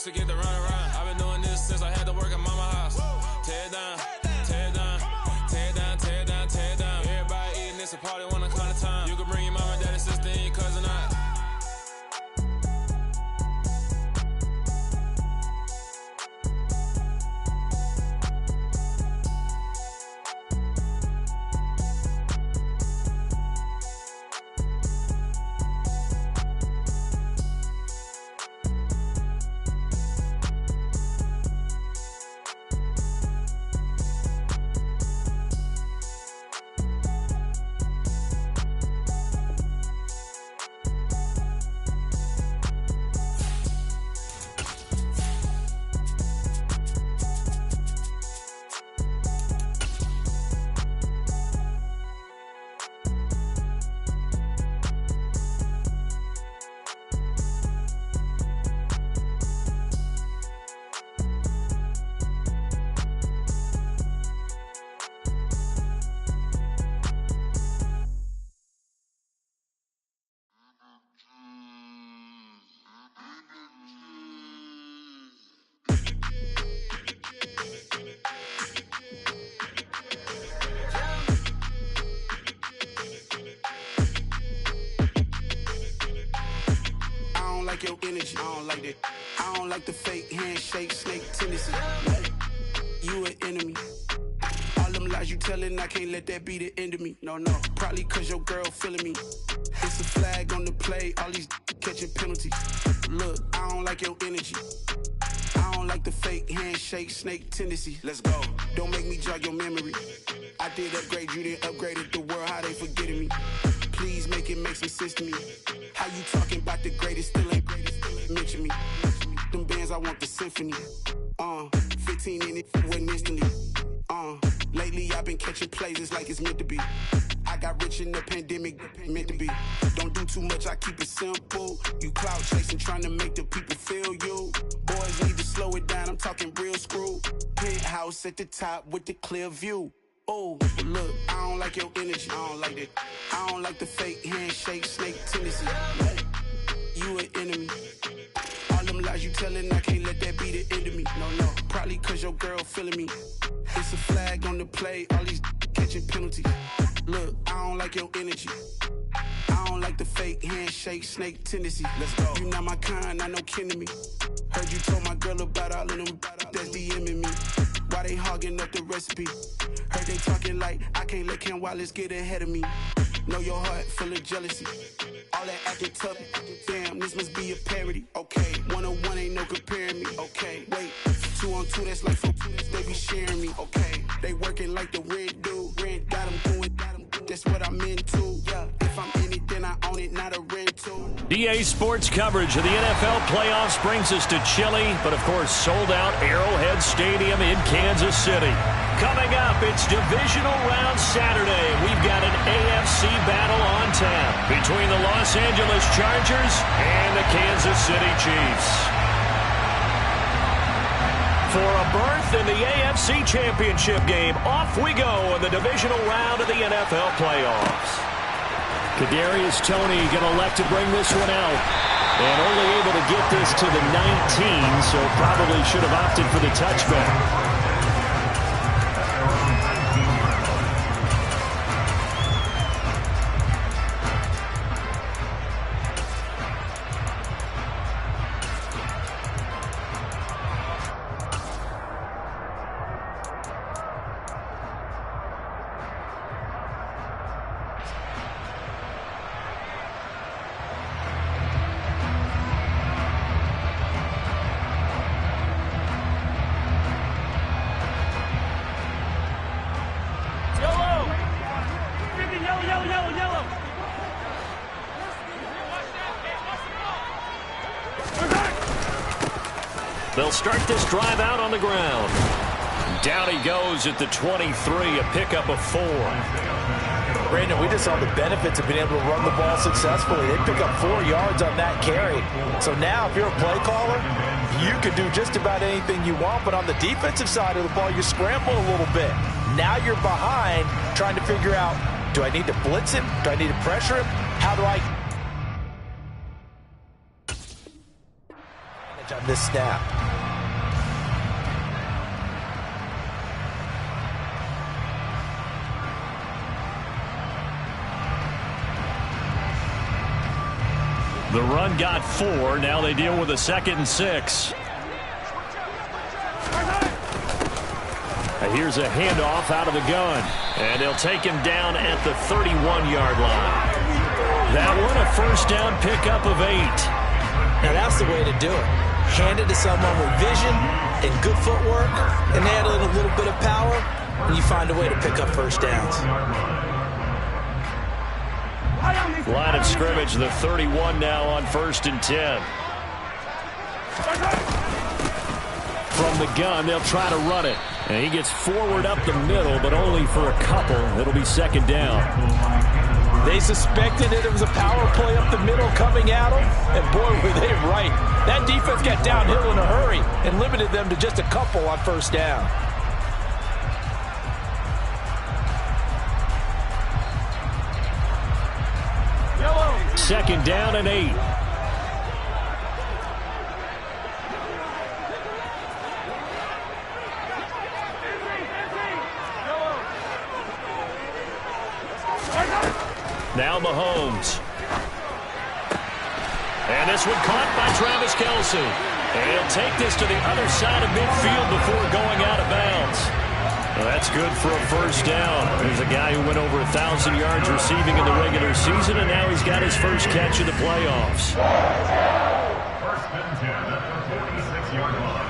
used to get the run around. I've been doing this since I had to work at mama house. Tear it down, tear it down, tear it down, tear it down, tear it down. Everybody eating, it's a party, one o'clock of time. You can bring your mama, daddy, sister, and your cousin out. Your energy, I don't like that. I don't like the fake handshake, snake tendency. You an enemy. All them lies you telling, I can't let that be the end of me. No, probably cause your girl feeling me. It's a flag on the play, all these catching penalties. Look, I don't like your energy. I don't like the fake handshake, snake tendency. Let's go. Don't make me jog your memory. I did upgrade, you didn't upgrade it. The world, how they forgetting me. Please make it make some sense to me. How you talking about the greatest, still ain't mention me. Them bands, I want the symphony. 15 in it, wasn't instantly. Lately I've been catching plays, it's like it's meant to be. I got rich in the pandemic, meant to be. Don't do too much, I keep it simple. You clout chasing, trying to make the people feel you. Boys need to slow it down, I'm talking real screw. Penthouse at the top with the clear view. Oh, look, I don't like your energy, I don't like that. I don't like the fake handshake, snake tendency. You an enemy. All them lies you telling, I can't let that be the end of me. No, probably cause your girl feeling me. It's a flag on the play, all these catching penalties. Look, I don't like your energy. I don't like the fake handshake, snake tendency. Let's go. You not my kind, I know kin to me. Heard you told my girl about all of them that's DMing me. Why they hogging up the recipe? Heard they talking like I can't let Ken Wallace get ahead of me. Know your heart full of jealousy. All that acting tough, damn, this must be a parody. Okay, 1-on-1 ain't no comparing me. Okay, wait, 2-on-2, that's like 4-2, they be sharing me. Okay, they working like the red dude. Red got them doing, that's what I'm into. Yeah, if I'm in it, then I own it, not a rental. EA Sports coverage of the NFL playoffs brings us to chilly, but of course sold out Arrowhead Stadium in Kansas City. Coming up, it's Divisional Round Saturday. We've got an AFC battle on tap between the Los Angeles Chargers and the Kansas City Chiefs. For a berth in the AFC Championship game, off we go in the Divisional Round of the NFL playoffs. Kadarius Toney going to elect to bring this one out. And only able to get this to the 19, so probably should have opted for the touchback. They'll start this drive out on the ground. Down he goes at the 23, a pickup of 4. Brandon, we just saw the benefits of being able to run the ball successfully. They pick up 4 yards on that carry. So now if you're a play caller, you can do just about anything you want. But on the defensive side of the ball, you scramble a little bit. Now you're behind trying to figure out, do I need to blitz him? Do I need to pressure him? How do I on this snap. The run got 4. Now they deal with a 2nd and 6. Here's a handoff out of the gun. And they'll take him down at the 31-yard line. That one a first down pickup of 8. Now that's the way to do it. Hand it to someone with vision and good footwork, and add a little bit of power, and you find a way to pick up first downs. Line of scrimmage, the 31 now on 1st and 10. From the gun, they'll try to run it. And he gets forward up the middle, but only for a couple. It'll be 2nd down. They suspected it was a power play up the middle coming at them, and boy, were they right. That defense got downhill in a hurry and limited them to just a couple on 1st down. Second down and 8. Now Mahomes. And this one caught by Travis Kelce. And he'll take this to the other side of midfield before going out of bounds. Well, that's good for a first down. There's a guy who went over 1,000 yards receiving in the regular season, and now he's got his first catch in the playoffs. First and 10 at the 46-yard line.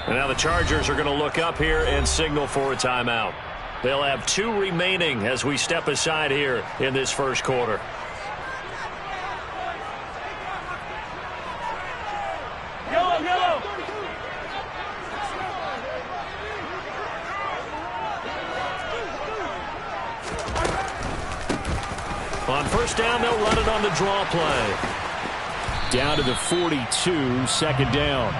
And now the Chargers are going to look up here and signal for a timeout. They'll have 2 remaining as we step aside here in this first quarter. On first down, they'll run it on the draw play. Down to the 42, 2nd down.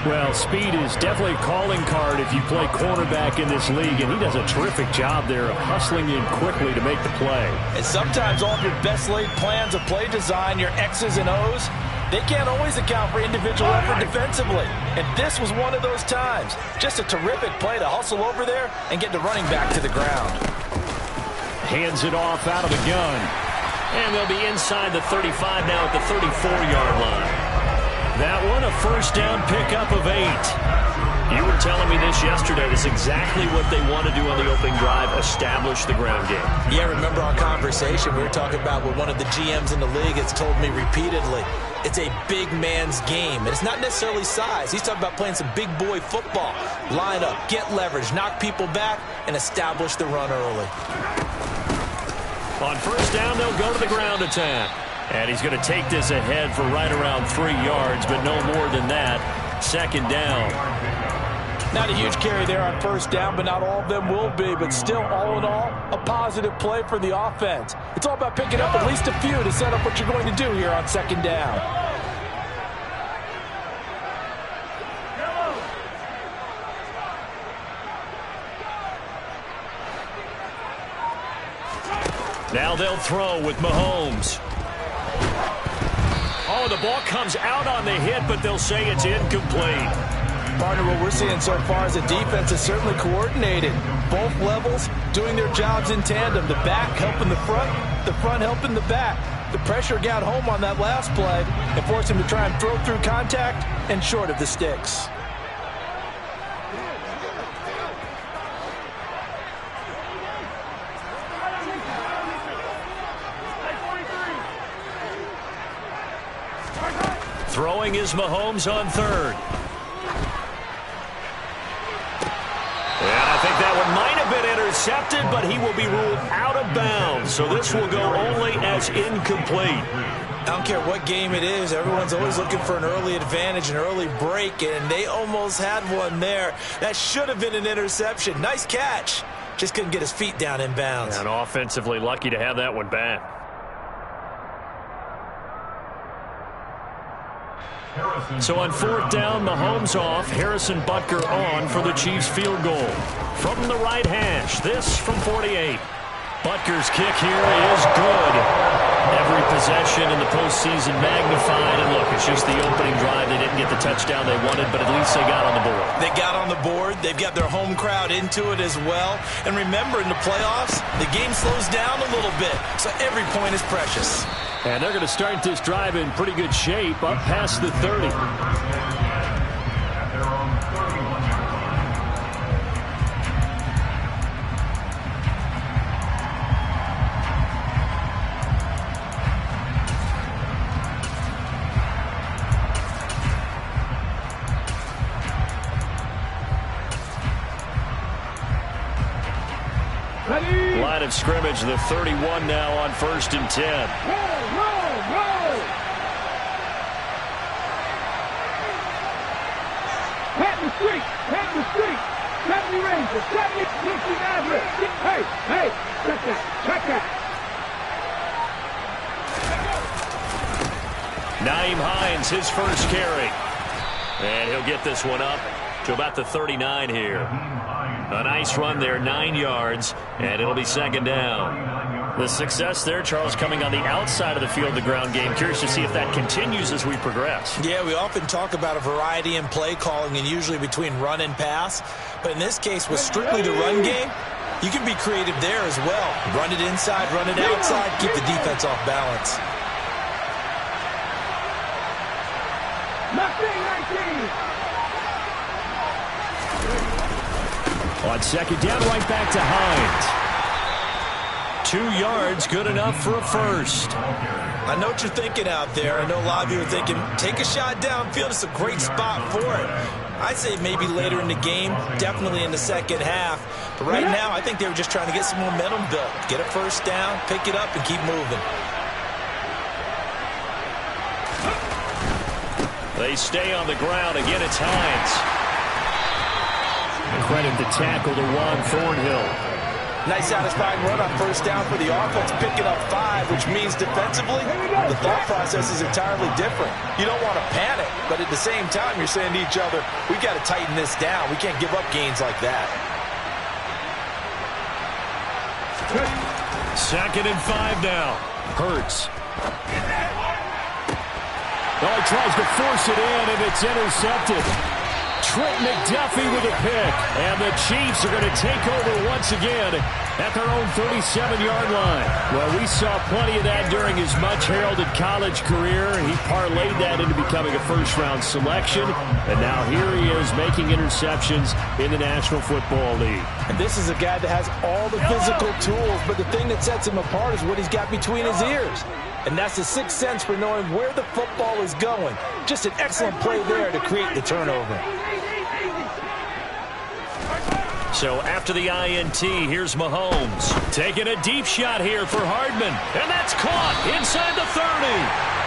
Well, speed is definitely a calling card if you play cornerback in this league, and he does a terrific job there of hustling in quickly to make the play. And sometimes all of your best laid plans of play design, your X's and O's, they can't always account for individual effort defensively. And this was one of those times. Just a terrific play to hustle over there and get the running back to the ground. Hands it off out of the gun. And they'll be inside the 35 now at the 34-yard line. That one a first down pickup of 8. You were telling me this yesterday. This is exactly what they want to do on the opening drive, establish the ground game. Yeah, remember our conversation? We were talking about what one of the GMs in the league has told me repeatedly. It's a big man's game, and it's not necessarily size. He's talking about playing some big boy football. Line up, get leverage, knock people back, and establish the run early. On first down, they'll go to the ground attack. And he's going to take this ahead for right around 3 yards, but no more than that. 2nd down. Not a huge carry there on first down, but not all of them will be. But still, all in all, a positive play for the offense. It's all about picking up at least a few to set up what you're going to do here on 2nd down. Now they'll throw with Mahomes. Oh, the ball comes out on the hit, but they'll say it's incomplete. Partner, what we're seeing so far is the defense is certainly coordinated. Both levels doing their jobs in tandem. The back helping the front helping the back. The pressure got home on that last play and forced him to try and throw through contact and short of the sticks. Throwing is Mahomes on 3rd. And I think that one might have been intercepted, but he will be ruled out of bounds. So this will go only as incomplete. I don't care what game it is. Everyone's always looking for an early advantage, an early break, and they almost had one there. That should have been an interception. Nice catch. Just couldn't get his feet down in bounds. And offensively lucky to have that one back. So on 4th down, Mahomes off, Harrison Butker on for the Chiefs field goal. From the right hash, this from 48. Butker's kick here is good. Every possession in the postseason magnified. And look, it's just the opening drive. They didn't get the touchdown they wanted, but at least they got on the board. They got on the board. They've got their home crowd into it as well. And remember, in the playoffs, the game slows down a little bit, so every point is precious. And they're going to start this drive in pretty good shape, up past the 30. Line of scrimmage, the 31 now on 1st and 10. Roll! Pat the street! 70 Rangers, 70 Nazareth. Hey, check that. Nyheim Hines, his first carry. And he'll get this one up to about the 39 here. A nice run there, 9 yards, and it'll be 2nd down. The success there, Charles, coming on the outside of the field, the ground game. Curious to see if that continues as we progress. Yeah, we often talk about a variety in play calling and usually between run and pass. But in this case, with strictly the run game, you can be creative there as well. Run it inside, run it outside, keep the defense off balance. 19. On 2nd down, right back to Hines. 2 yards, good enough for a first. I know what you're thinking out there. I know a lot of you are thinking, take a shot downfield. It's a great spot for it. I'd say maybe later in the game, definitely in the second half. But right now, I think they were just trying to get some momentum built. Get a first down, pick it up, and keep moving. They stay on the ground. Again, it's Hines. Credit the tackle to Juan Thornhill. Nice satisfying run on first down for the offense, picking up 5, which means defensively, the thought process is entirely different. You don't want to panic, but at the same time, you're saying to each other, we got to tighten this down. We can't give up gains like that. 2nd and 5 now. Hurts. Oh, he tries to force it in, and it's intercepted. Trent McDuffie with a pick. And the Chiefs are going to take over once again at their own 37-yard line. Well, we saw plenty of that during his much-heralded college career. He parlayed that into becoming a first-round selection. And now here he is making interceptions in the National Football League. And this is a guy that has all the physical tools, but the thing that sets him apart is what he's got between his ears. And that's the sixth sense for knowing where the football is going. Just an excellent play there to create the turnover. So after the INT, here's Mahomes. Taking a deep shot here for Hardman. And that's caught inside the 30.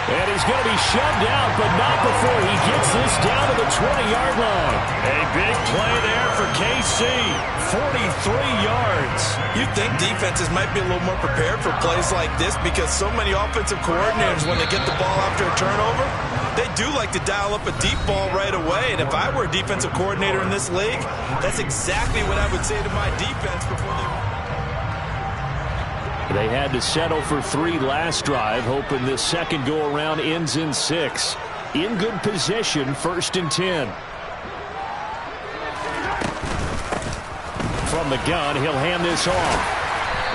And he's going to be shoved out, but not before he gets this down to the 20-yard line. A big play there for KC. 43 yards. You'd think defenses might be a little more prepared for plays like this because so many offensive coordinators, when they get the ball after a turnover, they do like to dial up a deep ball right away. And if I were a defensive coordinator in this league, that's exactly what I would say to my defense before they had to settle for 3 last drive, hoping this second go-around ends in 6. In good position, 1st and 10. From the gun, he'll hand this off.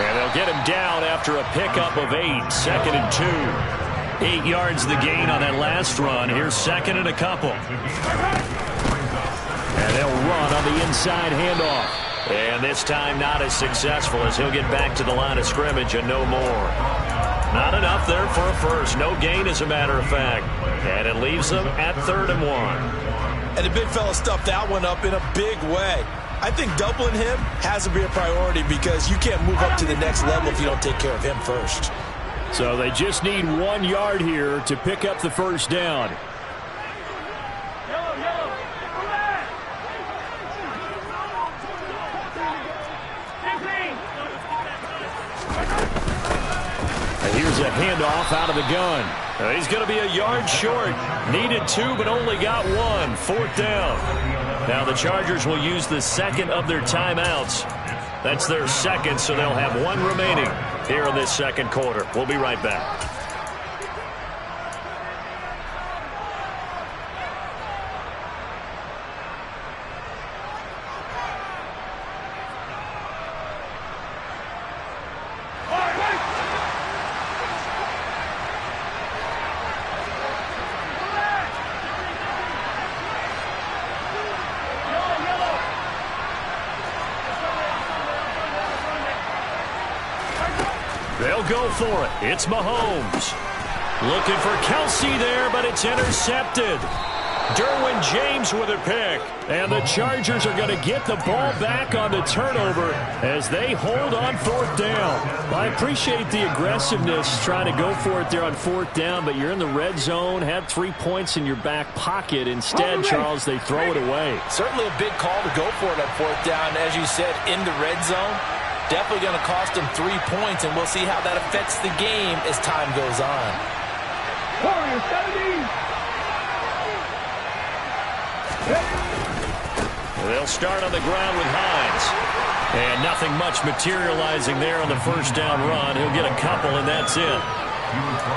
And they'll get him down after a pickup of 8. 2nd and 2. 8 yards the gain on that last run. Here's 2nd and a couple. And they'll run on the inside handoff. And this time not as successful as he'll get back to the line of scrimmage and no more. Not enough there for a first. No gain, as a matter of fact. And it leaves them at 3rd and 1. And the big fella stuffed that one up in a big way. I think doubling him has to be a priority because you can't move up to the next level if you don't take care of him first. So they just need 1 yard here to pick up the first down. And here's a handoff out of the gun. He's going to be a yard short. Needed 2, but only got 1. 4th down. Now the Chargers will use the second of their timeouts. That's their second, so they'll have 1 remaining here in this second quarter. We'll be right back. They'll go for it. It's Mahomes. Looking for Kelsey there, but it's intercepted. Derwin James with a pick. And the Chargers are going to get the ball back on the turnover as they hold on 4th down. I appreciate the aggressiveness trying to go for it there on 4th down, but you're in the red zone, had 3 points in your back pocket. Instead, Charles, they throw it away. Certainly a big call to go for it on 4th down. As you said, in the red zone. Definitely going to cost them 3 points, and we'll see how that affects the game as time goes on. They'll start on the ground with Hines. And nothing much materializing there on the first down run. He'll get a couple, and that's it.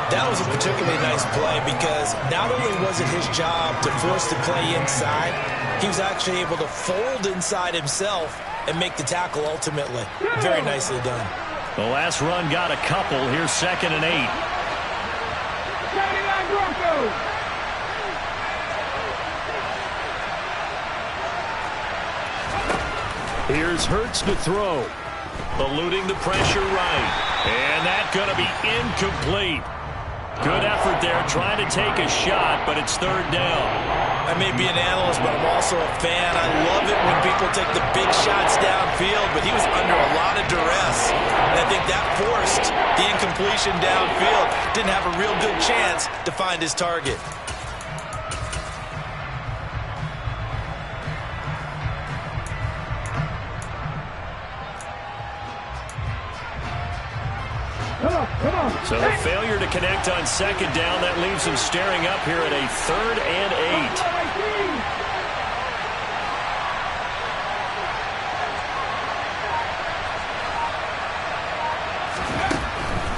That was a particularly nice play because not only was it his job to force the play inside, he was actually able to fold inside himself and make the tackle ultimately. Very nicely done. The last run got a couple. Here's 2nd and 8. Here's Hurts to throw. Eluding the pressure right. And that's going to be incomplete. Good effort there, trying to take a shot, but it's 3rd down. I may be an analyst, but I'm also a fan. I love it when people take the big shots downfield, but he was under a lot of duress. And I think that forced the incompletion downfield. Didn't have a real good chance to find his target. So the failure to connect on 2nd down, that leaves him staring up here at a 3rd and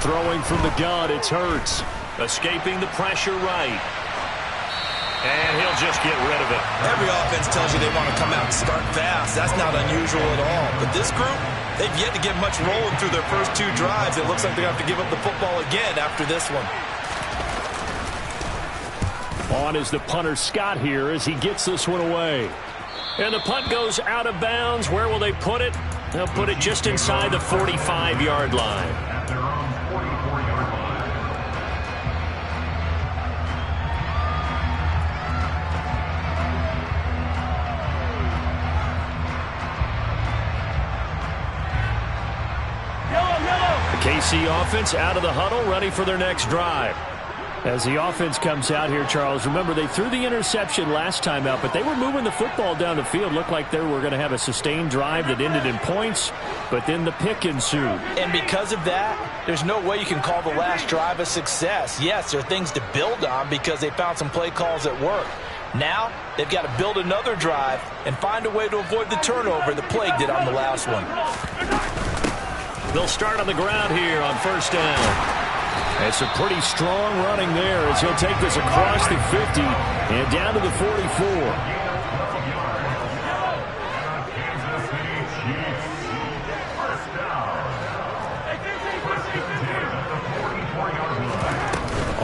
8. Throwing from the gun, it's Hurts. Escaping the pressure right. And he'll just get rid of it. Every offense tells you they want to come out and start fast. That's not unusual at all. But this group, they've yet to get much rolling through their first 2 drives. It looks like they're going to have to give up the football again after this one. On is the punter Scott here as he gets this one away. And the punt goes out of bounds. Where will they put it? They'll put it just inside the 45-yard line. At their own 44-yard line. KC offense out of the huddle, ready for their next drive. As the offense comes out here, Charles, remember they threw the interception last time out, but they were moving the football down the field. Looked like they were going to have a sustained drive that ended in points, but then the pick ensued. And because of that, there's no way you can call the last drive a success. Yes, there are things to build on because they found some play calls that work. Now, they've got to build another drive and find a way to avoid the turnover that plagued it on the last one. They'll start on the ground here on 1st down. It's a pretty strong running there as he'll take this across the 50 and down to the 44.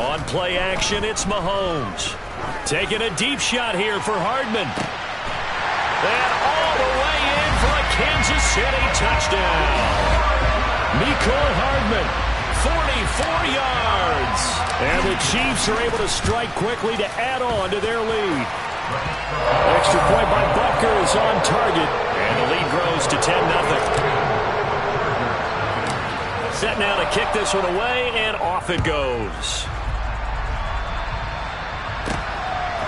On play action, it's Mahomes. Taking a deep shot here for Hardman. And all the way in for a Kansas City touchdown. Mecole Hardman, 44 yards. And the Chiefs are able to strike quickly to add on to their lead. Extra point by Butker is on target. And the lead grows to 10-0. Set now to kick this one away, and off it goes.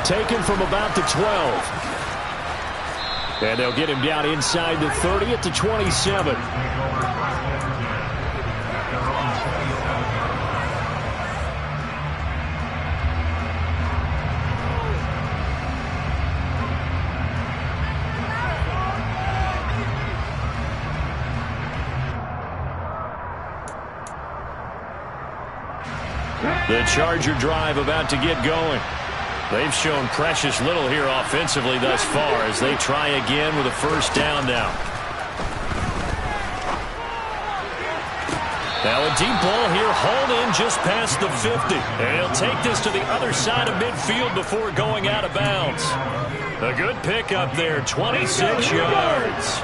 Taken from about the 12. And they'll get him down inside the 30 at the 27. The Charger drive about to get going. They've shown precious little here offensively thus far as they try again with a first down now. Now a deep ball here, hauled in just past the 50. And he'll take this to the other side of midfield before going out of bounds. A good pickup there, 26 yards.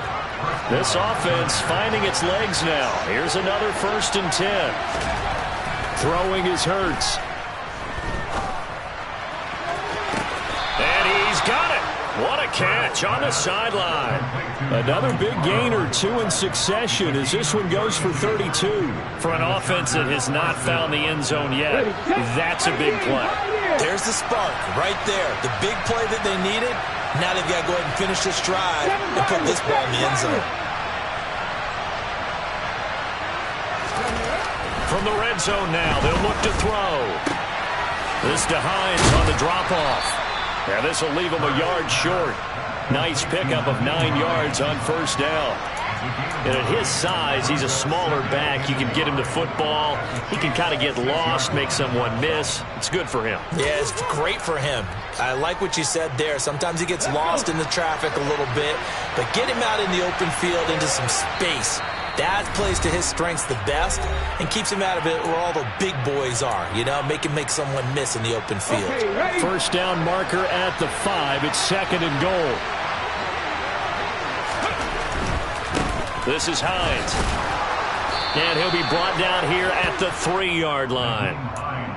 This offense finding its legs now. Here's another 1st and 10. Throwing is Hurts. And he's got it. What a catch on the sideline. Another big gain or 2 in succession as this one goes for 32. For an offense that has not found the end zone yet, that's a big play. There's the spark right there. The big play that they needed. Now they've got to go ahead and finish this drive and put this ball in the end zone. From the red zone now, they'll look to throw. This to Hines on the drop-off. And this will leave him a yard short. Nice pickup of 9 yards on first down. And at his size, he's a smaller back. You can get him to football. He can kind of get lost, make someone miss. It's good for him. Yeah, it's great for him. I like what you said there. Sometimes he gets lost in the traffic a little bit, but get him out in the open field into some space. That plays to his strengths the best and keeps him out of it where all the big boys are, you know, make someone miss in the open field. First down marker at the 5. It's 2nd and goal. This is Hines. And he'll be brought down here at the 3-yard line.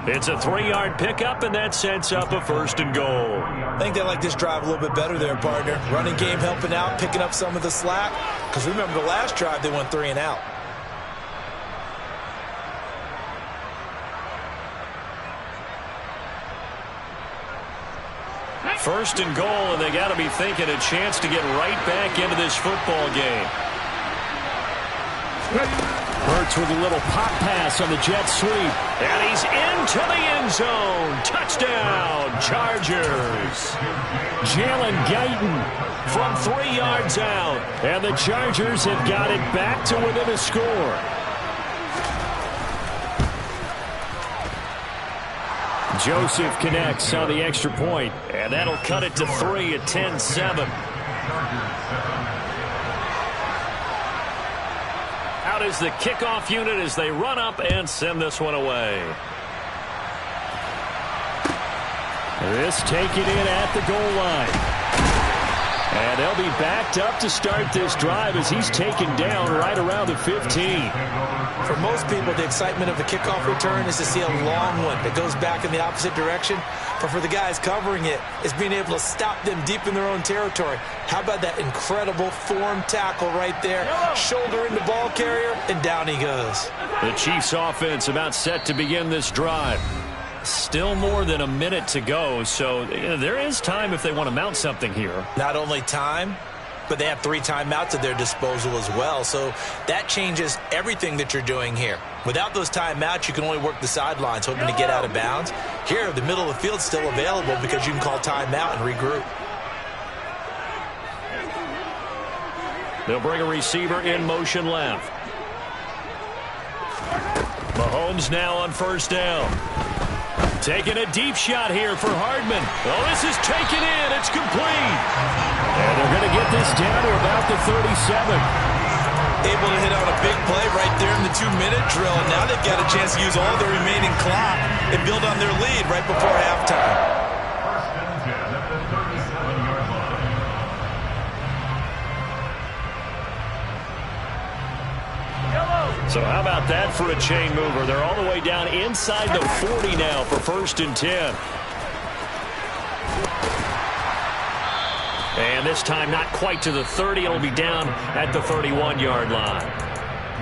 It's a 3-yard pickup, and that sets up a 1st and goal. I think they like this drive a little bit better there, partner. Running game helping out, picking up some of the slack. Because remember, the last drive, they went 3 and out. First and goal, and they got to be thinking a chance to get right back into this football game. Hurts with a little pop pass on the jet sweep. And he's into the end zone. Touchdown, Chargers. Jalen Guyton from 3 yards out. And the Chargers have got it back to within a score. Joseph connects on the extra point. And that'll cut it to 3 at 10-7. Out is the kickoff unit as they run up and send this one away. This taken in at the goal line. And they'll be backed up to start this drive as he's taken down right around the 15. For most people, the excitement of a kickoff return is to see a long one that goes back in the opposite direction. But for the guys covering it, it's being able to stop them deep in their own territory. How about that incredible form tackle right there? Shoulder in the ball carrier, and down he goes. The Chiefs offense about set to begin this drive. Still more than a minute to go, so there is time if they want to mount something here. Not only time, but they have 3 timeouts at their disposal as well, so that changes everything that you're doing here. Without those timeouts, you can only work the sidelines, hoping to get out of bounds. Here, the middle of the field's still available because you can call timeout and regroup. They'll bring a receiver in motion left. Mahomes now on first down. Taking a deep shot here for Hardman. Oh, this is taken in. It's complete. And they're going to get this down to about the 37. Able to hit on a big play right there in the 2-minute drill. And now they've got a chance to use all their remaining clock and build on their lead right before halftime. First and 10 at the 37-yard line. So how about that for a chain mover? They're all the way down inside the 40 now for 1st and 10. And this time not quite to the 30. It'll be down at the 31-yard line.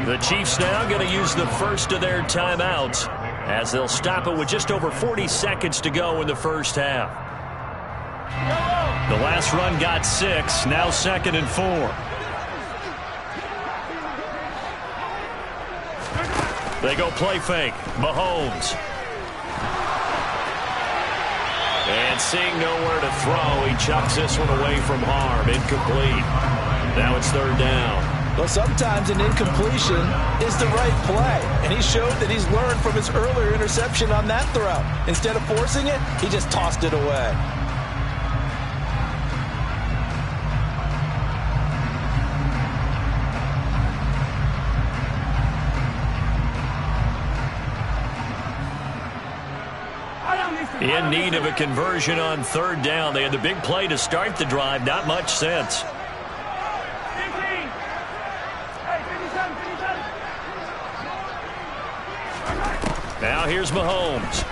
The Chiefs now going to use the first of their timeouts as they'll stop it with just over 40 seconds to go in the first half. The last run got 6. Now 2nd and 4. They go play fake. Mahomes. And seeing nowhere to throw, he chucks this one away from harm. Incomplete. Now it's 3rd down. Well, sometimes an incompletion is the right play, and he showed that he's learned from his earlier interception on that throw. Instead of forcing it, he just tossed it away. In need of a conversion on third down. They had the big play to start the drive. Not much sense. Now here's Mahomes.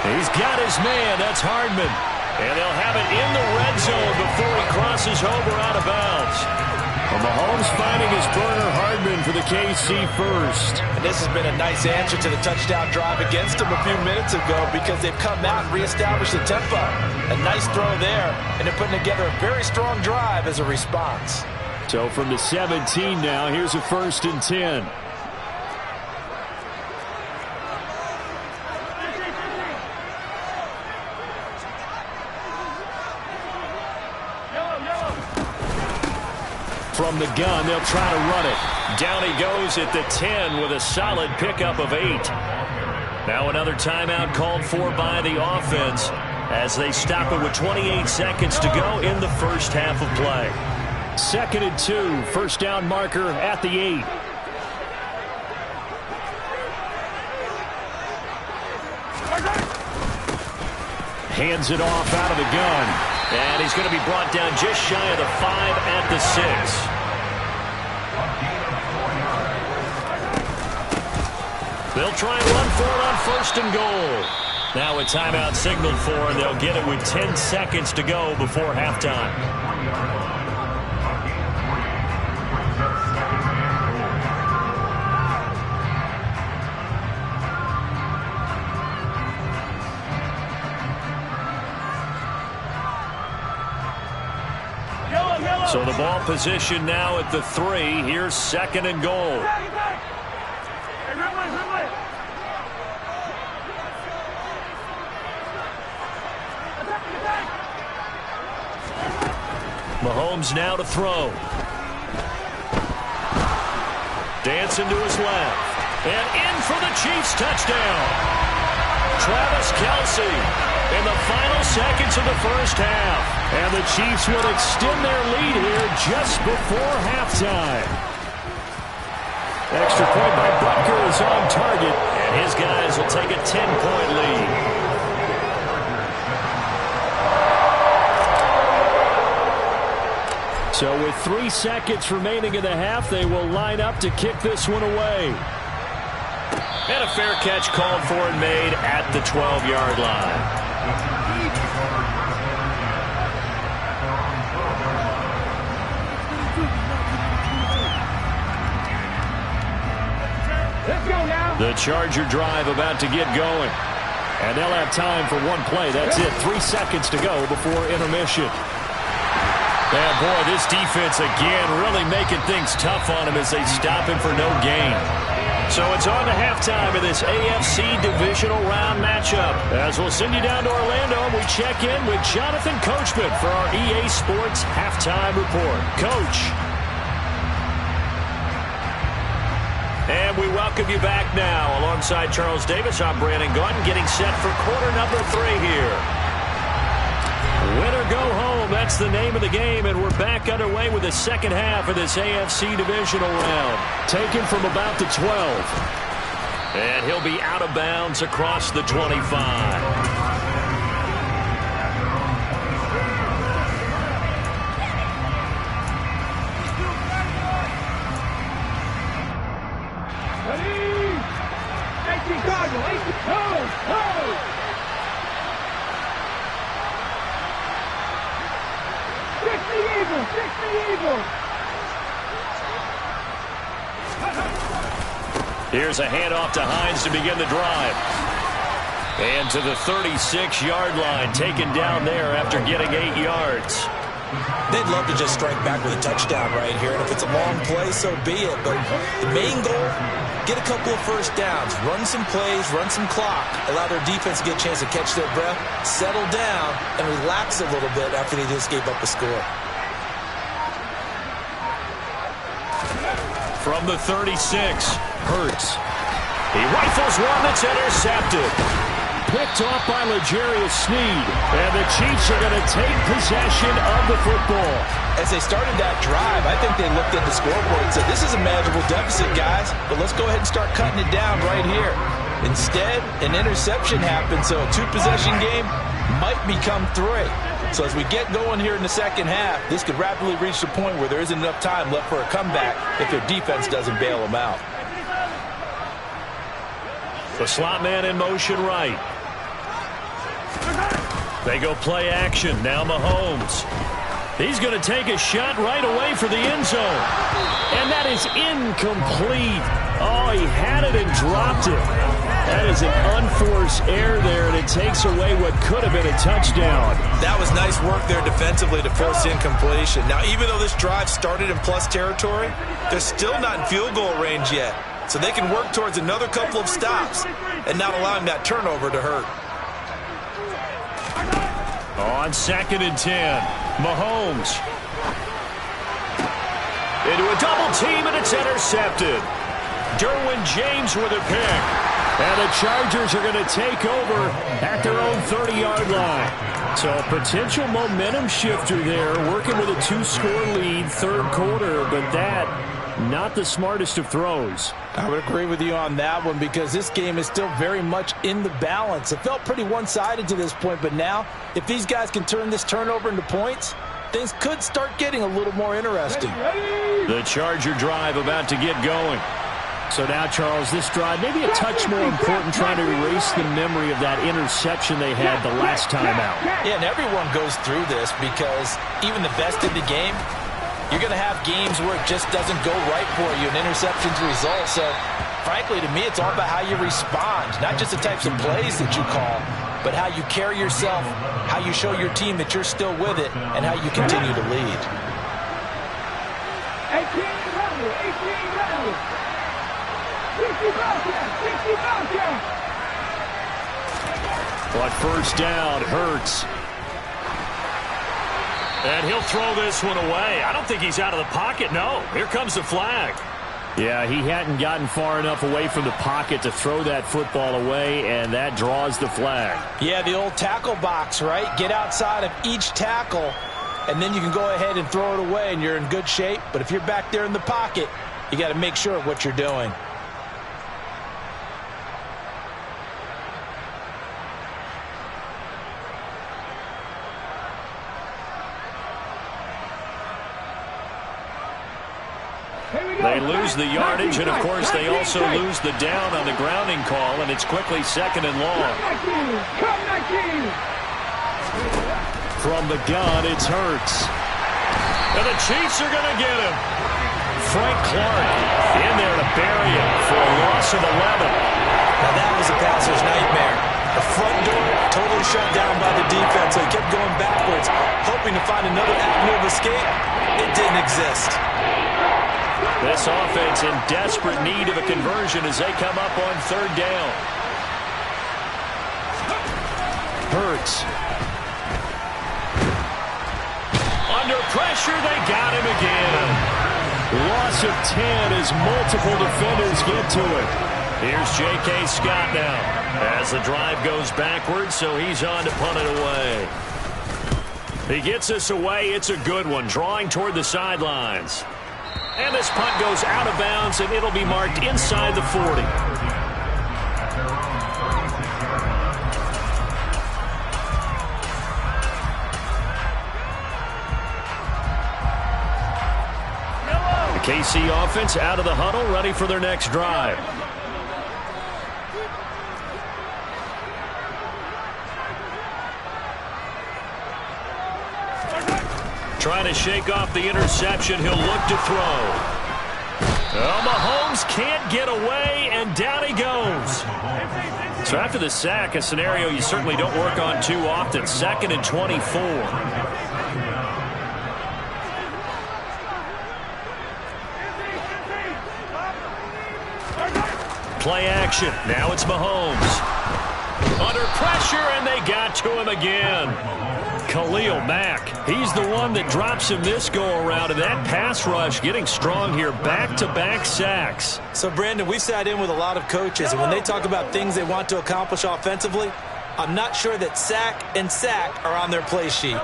He's got his man. That's Hardman. And they'll have it in the red zone before he crosses over out of bounds. Well, Mahomes finding his burner Hardman for the KC first. And this has been a nice answer to the touchdown drive against him a few minutes ago because they've come out and reestablished the tempo. A nice throw there, and they're putting together a very strong drive as a response. So from the 17 now, here's a 1st and 10. From the gun, they'll try to run it. Down he goes at the 10 with a solid pickup of 8. Now another timeout called for by the offense as they stop it with 28 seconds to go in the first half of play. 2nd and 2, first down marker at the 8. Hands it off out of the gun. And he's going to be brought down just shy of the 5 at the 6. They'll try and run for it on 1st and goal. Now a timeout signaled for, and they'll get it with 10 seconds to go before halftime. So the ball position now at the 3. Here's 2nd and goal. Mahomes now to throw. Dancing to his left. And in for the Chiefs touchdown. Travis Kelce in the final seconds of the first half. And the Chiefs will extend their lead here just before halftime. Extra point by Butker is on target, and his guys will take a 10-point lead. So with 3 seconds remaining in the half, they will line up to kick this one away. And a fair catch called for and made at the 12-yard line. The Charger drive about to get going. And they'll have time for one play. That's it. 3 seconds to go before intermission. And boy, this defense again really making things tough on him as they stop him for no gain. So it's on to halftime of this AFC divisional round matchup. As we'll send you down to Orlando, and we check in with Jonathan Coachman for our EA Sports halftime report. Coach. And we welcome you back now. Alongside Charles Davis, I'm Brandon Gaudin, getting set for quarter number 3 here. Win or go home, that's the name of the game, and we're back underway with the second half of this AFC divisional round. Taken from about the 12. And he'll be out of bounds across the 25. Here's a handoff to Hines to begin the drive. And to the 36-yard line, taken down there after getting 8 yards. They'd love to just strike back with a touchdown right here, and if it's a long play, so be it. But the main goal, get a couple of first downs, run some plays, run some clock, allow their defense to get a chance to catch their breath, settle down, and relax a little bit after they just gave up a score. From the 36, Hurts. He rifles one that's intercepted. Picked off by L'Jarius Sneed. And the Chiefs are going to take possession of the football. As they started that drive, I think they looked at the scoreboard and said, this is a manageable deficit, guys, but let's go ahead and start cutting it down right here. Instead, an interception happened, so a two-possession game might become 3. So as we get going here in the second half, this could rapidly reach the point where there isn't enough time left for a comeback if their defense doesn't bail them out. The slot man in motion right. They go play action. Now Mahomes. He's going to take a shot right away for the end zone. And that is incomplete. Oh, he had it and dropped it. That is an unforced error there, and it takes away what could have been a touchdown. That was nice work there defensively to force the incompletion. Now, even though this drive started in plus territory, they're still not in field goal range yet. So they can work towards another couple of stops and not allowing that turnover to hurt. On 2nd and 10, Mahomes. Into a double team, and it's intercepted. Derwin James with a pick. And the Chargers are going to take over at their own 30-yard line. So a potential momentum shifter there, working with a 2-score lead, third quarter, but that, not the smartest of throws. I would agree with you on that one because this game is still very much in the balance. It felt pretty one-sided to this point, but now, if these guys can turn this turnover into points, things could start getting a little more interesting. The Charger drive about to get going. So now, Charles, this drive maybe a touch more important, trying to erase the memory of that interception they had the last time out. Yeah, and everyone goes through this because even the best in the game, you're going to have games where it just doesn't go right for you, and interceptions result. So, frankly, to me, it's all about how you respond, not just the types of plays that you call, but how you carry yourself, how you show your team that you're still with it, and how you continue to lead. 18 rounds. 60 yards. But first down, Hurts. And he'll throw this one away. I don't think he's out of the pocket, no. Here comes the flag. Yeah, he hadn't gotten far enough away from the pocket to throw that football away, and that draws the flag. Yeah, the old tackle box, right? Get outside of each tackle, and then you can go ahead and throw it away, and you're in good shape. But if you're back there in the pocket, you got to make sure of what you're doing. They lose the yardage, and, of course, they also lose the down on the grounding call, and it's quickly 2nd and long. From the gun, it's Hurts. And the Chiefs are going to get him. Frank Clark in there to bury him for a loss of 11. Now that was a passer's nightmare. The front door totally shut down by the defense. They kept going backwards, hoping to find another avenue of escape. It didn't exist. This offense in desperate need of a conversion as they come up on 3rd down. Hurts. Under pressure, they got him again. Loss of 10 as multiple defenders get to it. Here's J.K. Scott now as the drive goes backwards, so he's on to punt it away. He gets us away. It's a good one, drawing toward the sidelines. And this punt goes out of bounds, and it'll be marked inside the 40. The KC offense out of the huddle, ready for their next drive. Trying to shake off the interception. He'll look to throw. Oh, Mahomes can't get away, and down he goes. So after the sack, a scenario you certainly don't work on too often. 2nd and 24. Play action. Now it's Mahomes. Under pressure, and they got to him again. Khalil Mack. He's the one that drops him this go-around, and that pass rush getting strong here. Back-to-back sacks. So, Brandon, we've sat in with a lot of coaches, and when they talk about things they want to accomplish offensively, I'm not sure that sack and sack are on their play sheet.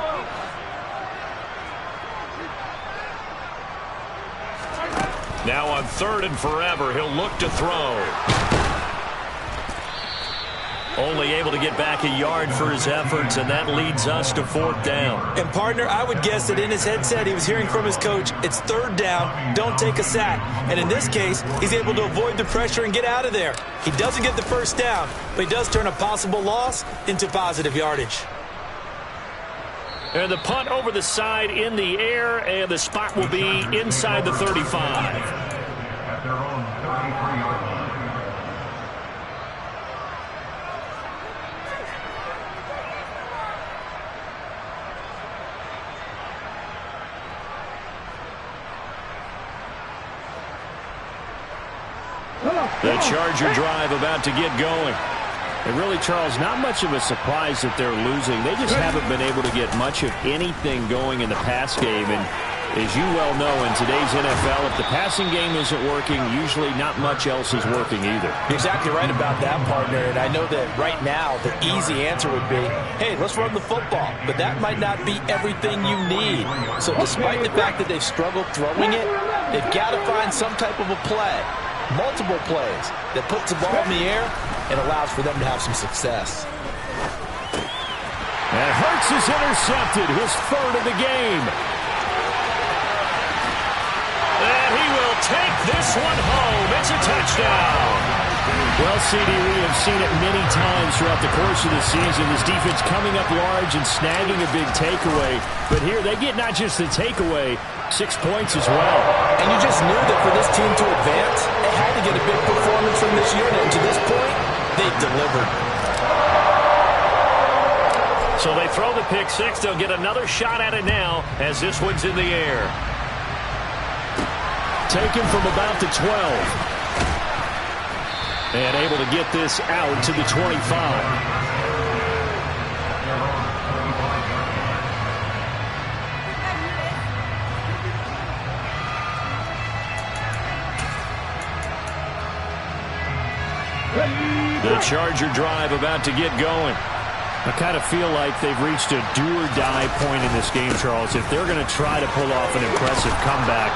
Now on 3rd and forever, he'll look to throw. Only able to get back a yard for his efforts, and that leads us to 4th down. And, partner, I would guess that in his headset he was hearing from his coach, it's 3rd down, don't take a sack. And in this case, he's able to avoid the pressure and get out of there. He doesn't get the 1st down, but he does turn a possible loss into positive yardage. And the punt over the side in the air, and the spot will be inside the 35. At their own 33-yard line. The Charger drive about to get going. And really, Charles, not much of a surprise that they're losing. They just haven't been able to get much of anything going in the pass game. And as you well know, in today's NFL, if the passing game isn't working, usually not much else is working either. You're exactly right about that, partner. And I know that right now the easy answer would be, hey, let's run the football. But that might not be everything you need. So despite the fact that they've struggled throwing it, they've got to find some type of a play, multiple plays, that puts the ball in the air and allows for them to have some success. And Hurts is intercepted, his 3rd of the game. And he will take this one home. It's a touchdown. Well, CD, we have seen it many times throughout the course of the season. This defense coming up large and snagging a big takeaway. But here they get not just the takeaway, 6 points as well. And you just knew that for this team to advance, they had to get a big performance from this unit. And to this point, they've delivered. So they throw the pick six. They'll get another shot at it now as this one's in the air. Taken from about the 12. And able to get this out to the 25. The Charger drive about to get going. I kind of feel like they've reached a do-or-die point in this game, Charles. If they're going to try to pull off an impressive comeback,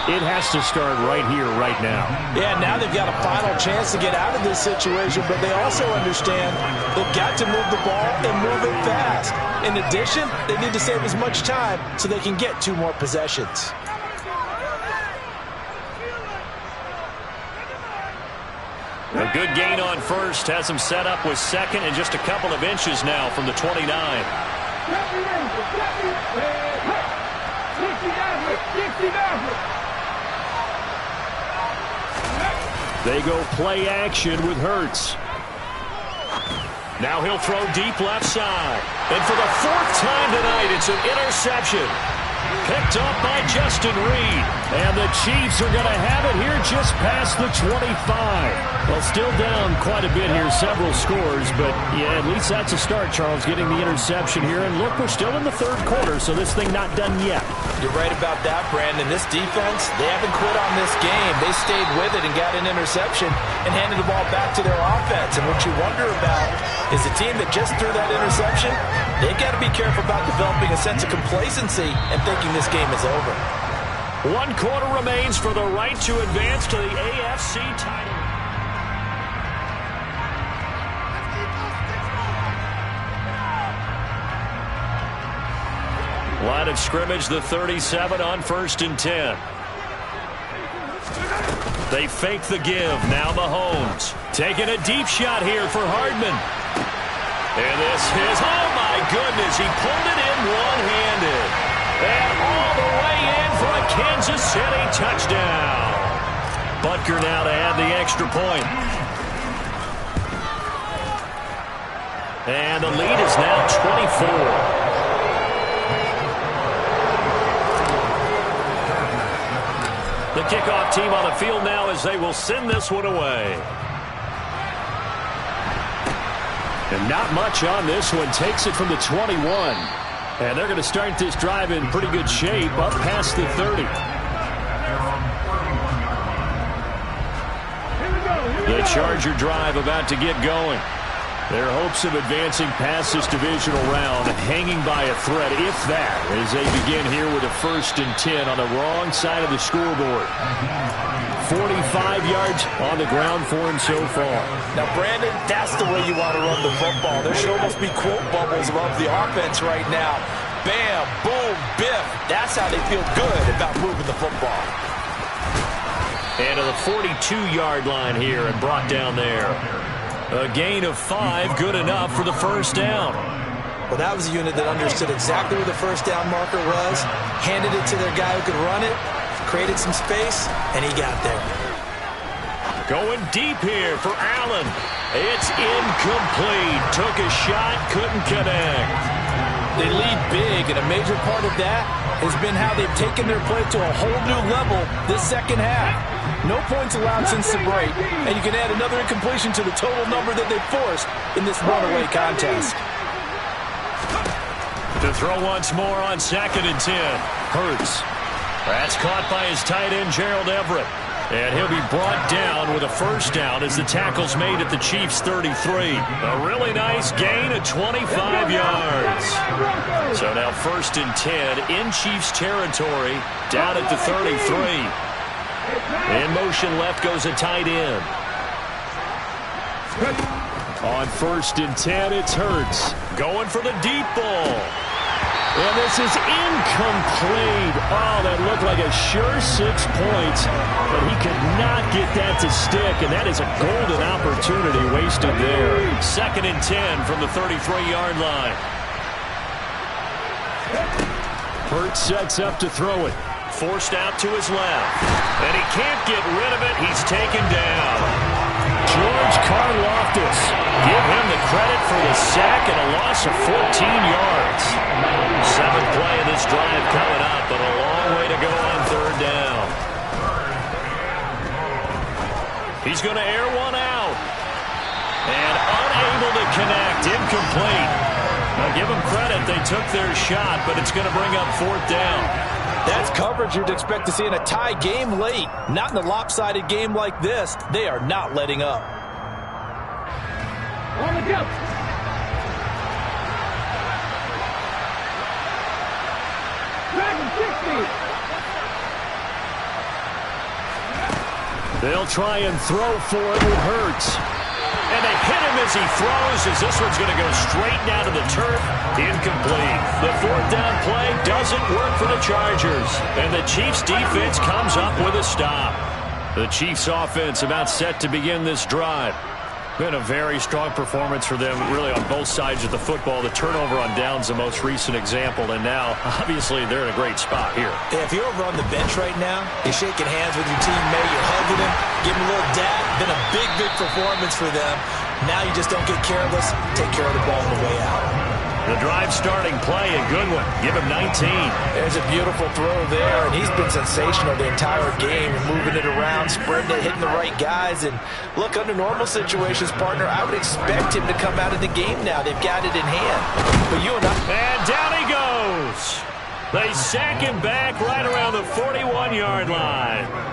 it has to start right here, right now. Yeah, now they've got a final chance to get out of this situation, but they also understand they've got to move the ball and move it fast. In addition, they need to save as much time so they can get 2 more possessions. A good gain on first, has him set up with 2nd and just a couple of inches now from the 29. They go play action with Hurts. Now he'll throw deep left side. And for the 4th time tonight, it's an interception. Picked up by Justin Reed. And the Chiefs are going to have it here just past the 25. Well, still down quite a bit here, several scores. But, yeah, at least that's a start, Charles, getting the interception here. And, look, we're still in the 3rd quarter, so this thing not done yet. You're right about that, Brandon. This defense, they haven't quit on this game. They stayed with it and got an interception and handed the ball back to their offense. And what you wonder about is the team that just threw that interception, they've got to be careful about developing a sense of complacency and thinking this game is over. 1 quarter remains for the right to advance to the AFC title. Line of scrimmage, the 37 on 1st and 10. They fake the give. Now Mahomes taking a deep shot here for Hardman. And this is, oh my goodness, he pulled it in one-handed. And all the way in for a Kansas City touchdown. Butker now to add the extra point. And the lead is now 24. The kickoff team on the field now as they will send this one away. And not much on this one. Takes it from the 21. And they're going to start this drive in pretty good shape, up past the 30. The Charger drive about to get going. Their hopes of advancing past this divisional round hanging by a thread, if that, as they begin here with a 1st and 10 on the wrong side of the scoreboard. 45 yards on the ground for him so far. Now, Brandon, that's the way you want to run the football. There should almost be quote bubbles above the offense right now. Bam, boom, biff. That's how they feel good about moving the football. And to the 42-yard line here and brought down there. A gain of 5, good enough for the 1st down. Well, that was a unit that understood exactly where the 1st down marker was, handed it to their guy who could run it, created some space, and he got there. Going deep here for Allen. It's incomplete. Took a shot, couldn't connect. They lead big, and a major part of that has been how they've taken their play to a whole new level this second half. No points allowed since the break, and you can add another incompletion to the total number that they've forced in this runaway contest. To throw once more on 2nd and 10. Hurts. That's caught by his tight end, Gerald Everett. And he'll be brought down with a 1st down as the tackle's made at the Chiefs' 33. A really nice gain of 25 yards. So now 1st and 10 in Chiefs territory, down at the 33. In motion left goes a tight end. On 1st and 10, it's Hurts. Going for the deep ball. And this is incomplete. Oh, that looked like a sure 6 points, but he could not get that to stick, and that is a golden opportunity wasted there. 2nd and 10 from the 33-yard line. Hurts sets up to throw it. Forced out to his left. And he can't get rid of it. He's taken down. George Karlaftis. Give him the credit for the sack and a loss of 14 yards. 7th play of this drive coming up, but a long way to go on 3rd down. He's going to air one out. And unable to connect. Incomplete. Now give them credit. They took their shot, but it's going to bring up 4th down. That's coverage you'd expect to see in a tie game late. Not in a lopsided game like this. They are not letting up. On the jump. Dragon 60. They'll try and throw for it with Hurts. And they hit him as he throws, as this one's going to go straight down to the turf. Incomplete. The 4th down play doesn't work for the Chargers. And the Chiefs defense comes up with a stop. The Chiefs offense about set to begin this drive. Been a very strong performance for them, really, on both sides of the football. The turnover on downs, the most recent example, and now, obviously, they're in a great spot here. Yeah, if you're over on the bench right now, you're shaking hands with your teammate, you're hugging him, giving him a little dab. Been a big, big performance for them. Now you just don't get careless. Take care of the ball on the way out. The drive starting play, a good one. Give him 19. There's a beautiful throw there, and he's been sensational the entire game, moving it around, spreading it, hitting the right guys. And look, under normal situations, partner, I would expect him to come out of the game now. They've got it in hand. But you and I... And down he goes. They sack him back right around the 41-yard line.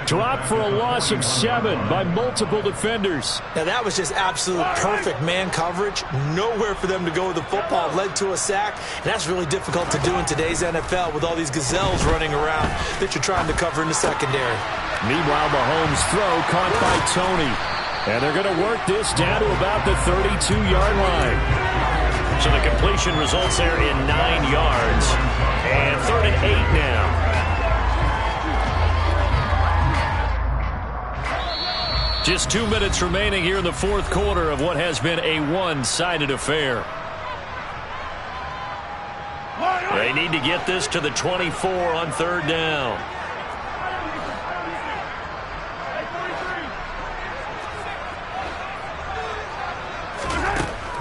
Dropped for a loss of 7 by multiple defenders. Now that was just absolute perfect man coverage. Nowhere for them to go with the football. Led to a sack. And that's really difficult to do in today's NFL with all these gazelles running around that you're trying to cover in the secondary. Meanwhile, Mahomes' throw caught by Tony. And they're going to work this down to about the 32-yard line. So the completion results there in 9 yards. And 3rd and 8 now. Just 2 minutes remaining here in the 4th quarter of what has been a one-sided affair. They need to get this to the 24 on 3rd down.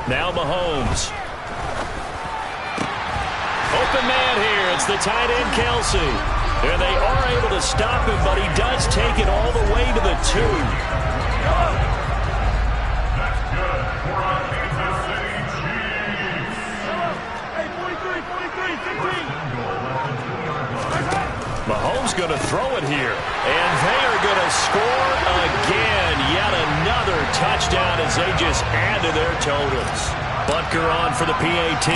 Now Mahomes. Open man here. It's the tight end, Kelsey. And they are able to stop him, but he does take it all the way to the 2. That's good for our Kansas City Chiefs. Hey, 43, 43. Mahomes going to throw it here. And they are going to score again. Yet another touchdown as they just add to their totals. Butker on for the PAT.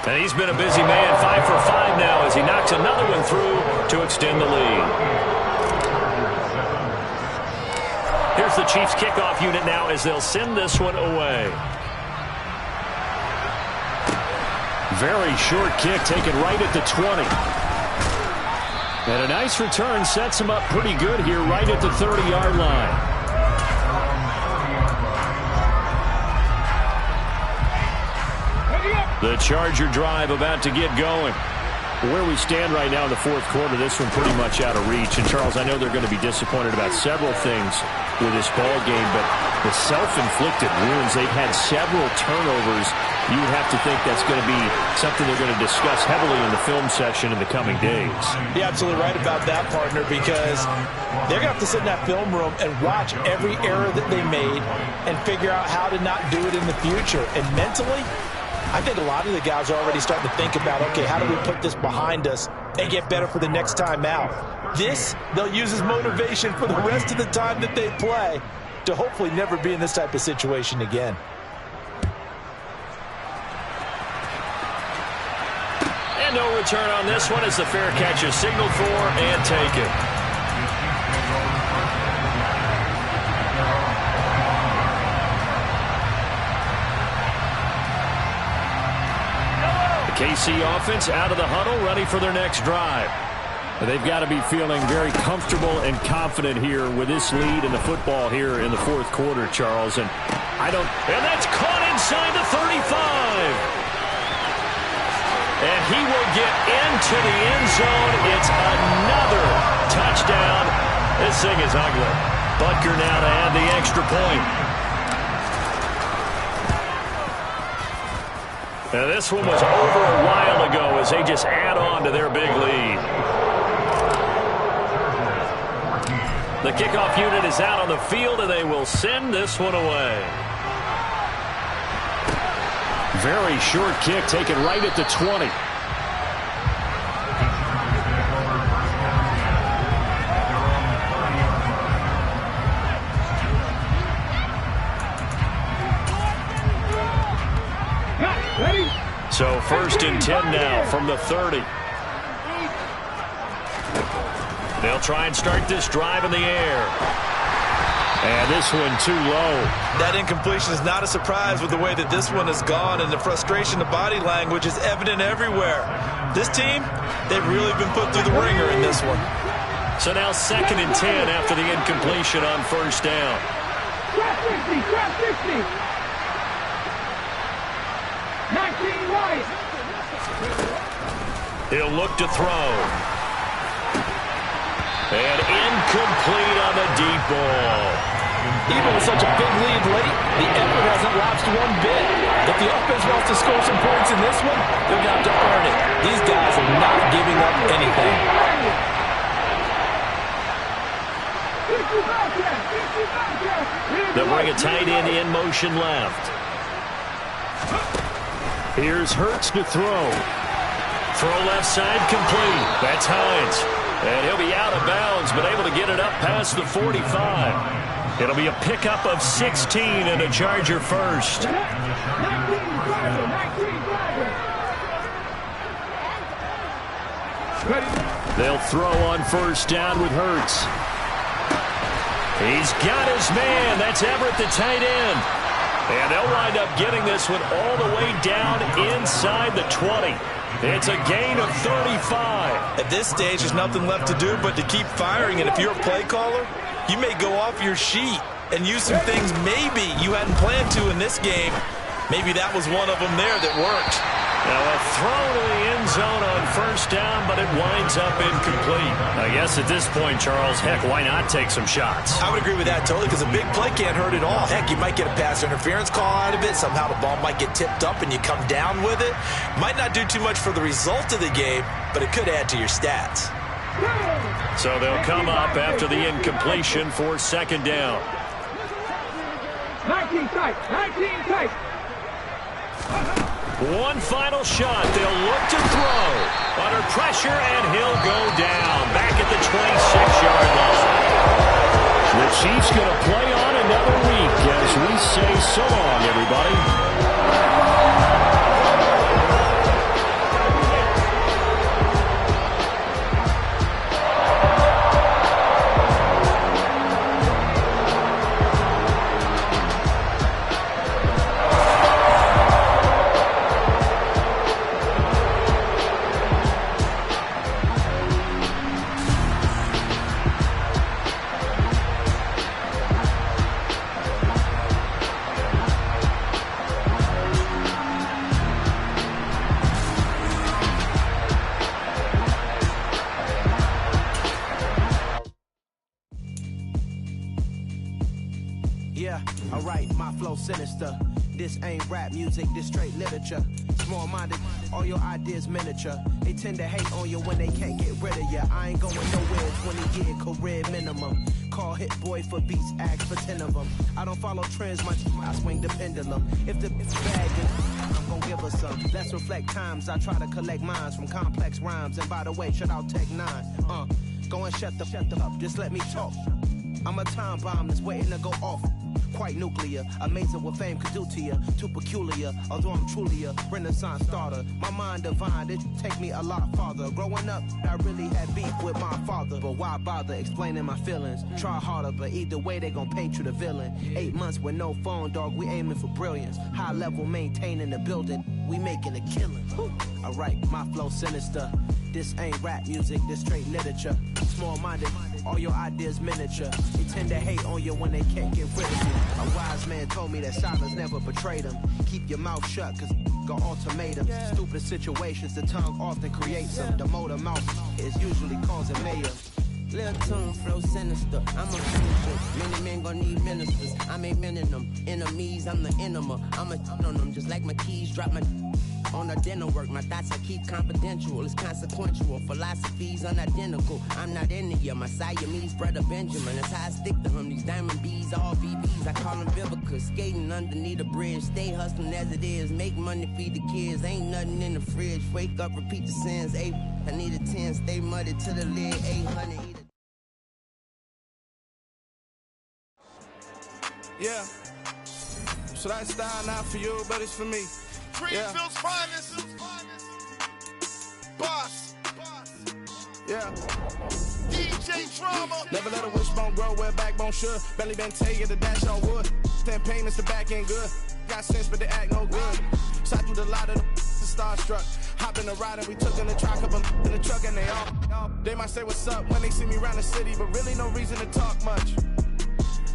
And he's been a busy man, 5 for 5 now as he knocks another one through to extend the lead. Here's the Chiefs kickoff unit now as they'll send this one away. Very short kick taken right at the 20. And a nice return sets him up pretty good here right at the 30-yard line. The Charger drive about to get going. Where we stand right now in the fourth quarter, this one pretty much out of reach. And, Charles, I know they're going to be disappointed about several things with this ball game, but the self-inflicted wounds, they've had several turnovers. You would have to think that's going to be something they're going to discuss heavily in the film session in the coming days. You're absolutely right about that, partner, because they're going to have to sit in that film room and watch every error that they made and figure out how to not do it in the future. And mentally, I think a lot of the guys are already starting to think about, okay, how do we put this behind us and get better for the next time out? This, they'll use as motivation for the rest of the time that they play to hopefully never be in this type of situation again. And no return on this one as the fair catch is signaled for and taken. KC offense out of the huddle, ready for their next drive. They've got to be feeling very comfortable and confident here with this lead in the football here in the fourth quarter, Charles. And that's caught inside the 35. And he will get into the end zone. It's another touchdown. This thing is ugly. Butker now to add the extra point. Now this one was over a while ago as they just add on to their big lead. The kickoff unit is out on the field, and they will send this one away. Very short kick taken right at the 20. So 1st and 10 now from the 30. They'll try and start this drive in the air. And this one too low. That incompletion is not a surprise with the way that this one has gone, and the frustration, the body language is evident everywhere. This team, they've really been put through the ringer in this one. So now 2nd and 10 after the incompletion on 1st down. Trap 60, trap 60. 19 right. He'll look to throw. And incomplete on the deep ball. Even with such a big lead late, the effort hasn't lapsed one bit. If the offense wants to score some points in this one, they're going to have to earn it. These guys are not giving up anything. They'll bring a tight end in motion left. Here's Hurts to throw. Throw left side complete. That's Hines. And he'll be out of bounds, but able to get it up past the 45. It'll be a pickup of 16 and a Charger first. They'll throw on 1st down with Hurts. He's got his man. That's Everett, the tight end. And they'll wind up getting this one all the way down inside the 20. It's a gain of 35. At this stage, there's nothing left to do but to keep firing. And if you're a play caller, you may go off your sheet and use some things maybe you hadn't planned to in this game. Maybe that was one of them there that worked. Now a throw to the end zone on 1st down, but it winds up incomplete. I guess at this point, Charles, heck, why not take some shots? I would agree with that totally, because a big play can't hurt at all. Heck, you might get a pass interference call out of it. Somehow the ball might get tipped up and you come down with it. Might not do too much for the result of the game, but it could add to your stats. So they'll come up after the incompletion for 2nd down. 19 tight, 19 tight. One final shot. They'll look to throw. Under pressure, and he'll go down. Back at the 26-yard line. The Chiefs going to play on another week as we say so long, everybody. Yeah, alright, my flow sinister. This ain't rap music, this straight literature. Small-minded, all your ideas miniature. They tend to hate on you when they can't get rid of you. I ain't going nowhere, 20-year career minimum. Call Hit Boy for beats, ask for 10 of them. I don't follow trends much, I swing the pendulum. If the bitch bad, then I'm gonna give her some. Let's reflect times, I try to collect minds from complex rhymes. And by the way, shout out Tech 9. Go and shut the up, just let me talk. I'm a time bomb that's waiting to go off. Quite nuclear, amazing what fame could do to you. Too peculiar, although I'm truly a renaissance starter. My mind divine, it take me a lot farther. Growing up, I really had beef with my father. But why bother explaining my feelings? Try harder, but either way they gon' paint you the villain. 8 months with no phone, dog, we aiming for brilliance. High level maintaining the building, we making a killing. Alright, my flow sinister. This ain't rap music, this straight literature. Small-minded, all your ideas miniature. They tend to hate on you when they can't get rid of you. A wise man told me that silence never betrayed him. Keep your mouth shut, cause got ultimatums. Stupid situations, the tongue often creates them. The motor mouth is usually causing mayhem. Little tune, flow sinister, I'm a finisher. Many men gon' need ministers, I'm a men in them. Enemies, I'm the enema. I'm a on them, just like my keys, drop my on the dinner work. My thoughts I keep confidential, it's consequential. Philosophies unidentical, I'm not in the my Siamese brother Benjamin. That's how I stick to him, these diamond bees, all BBs. I call them Vivica, skating underneath the bridge. Stay hustling as it is, make money, feed the kids. Ain't nothing in the fridge, wake up, repeat the sins. I need a 10, stay muddy to the lid, 800. Yeah, so that style not for you, but it's for me. Greenfield's finest. Boss. Yeah. DJ Drama. Never let a wishbone grow where backbone should. Belly been taking the dash on wood. 10 payments, the back ain't good. Got sense, but they act no good. Shot through the lot of the starstruck. Hop in the ride and we took in the truck up in the truck and they all. They might say what's up when they see me around the city, but really no reason to talk much.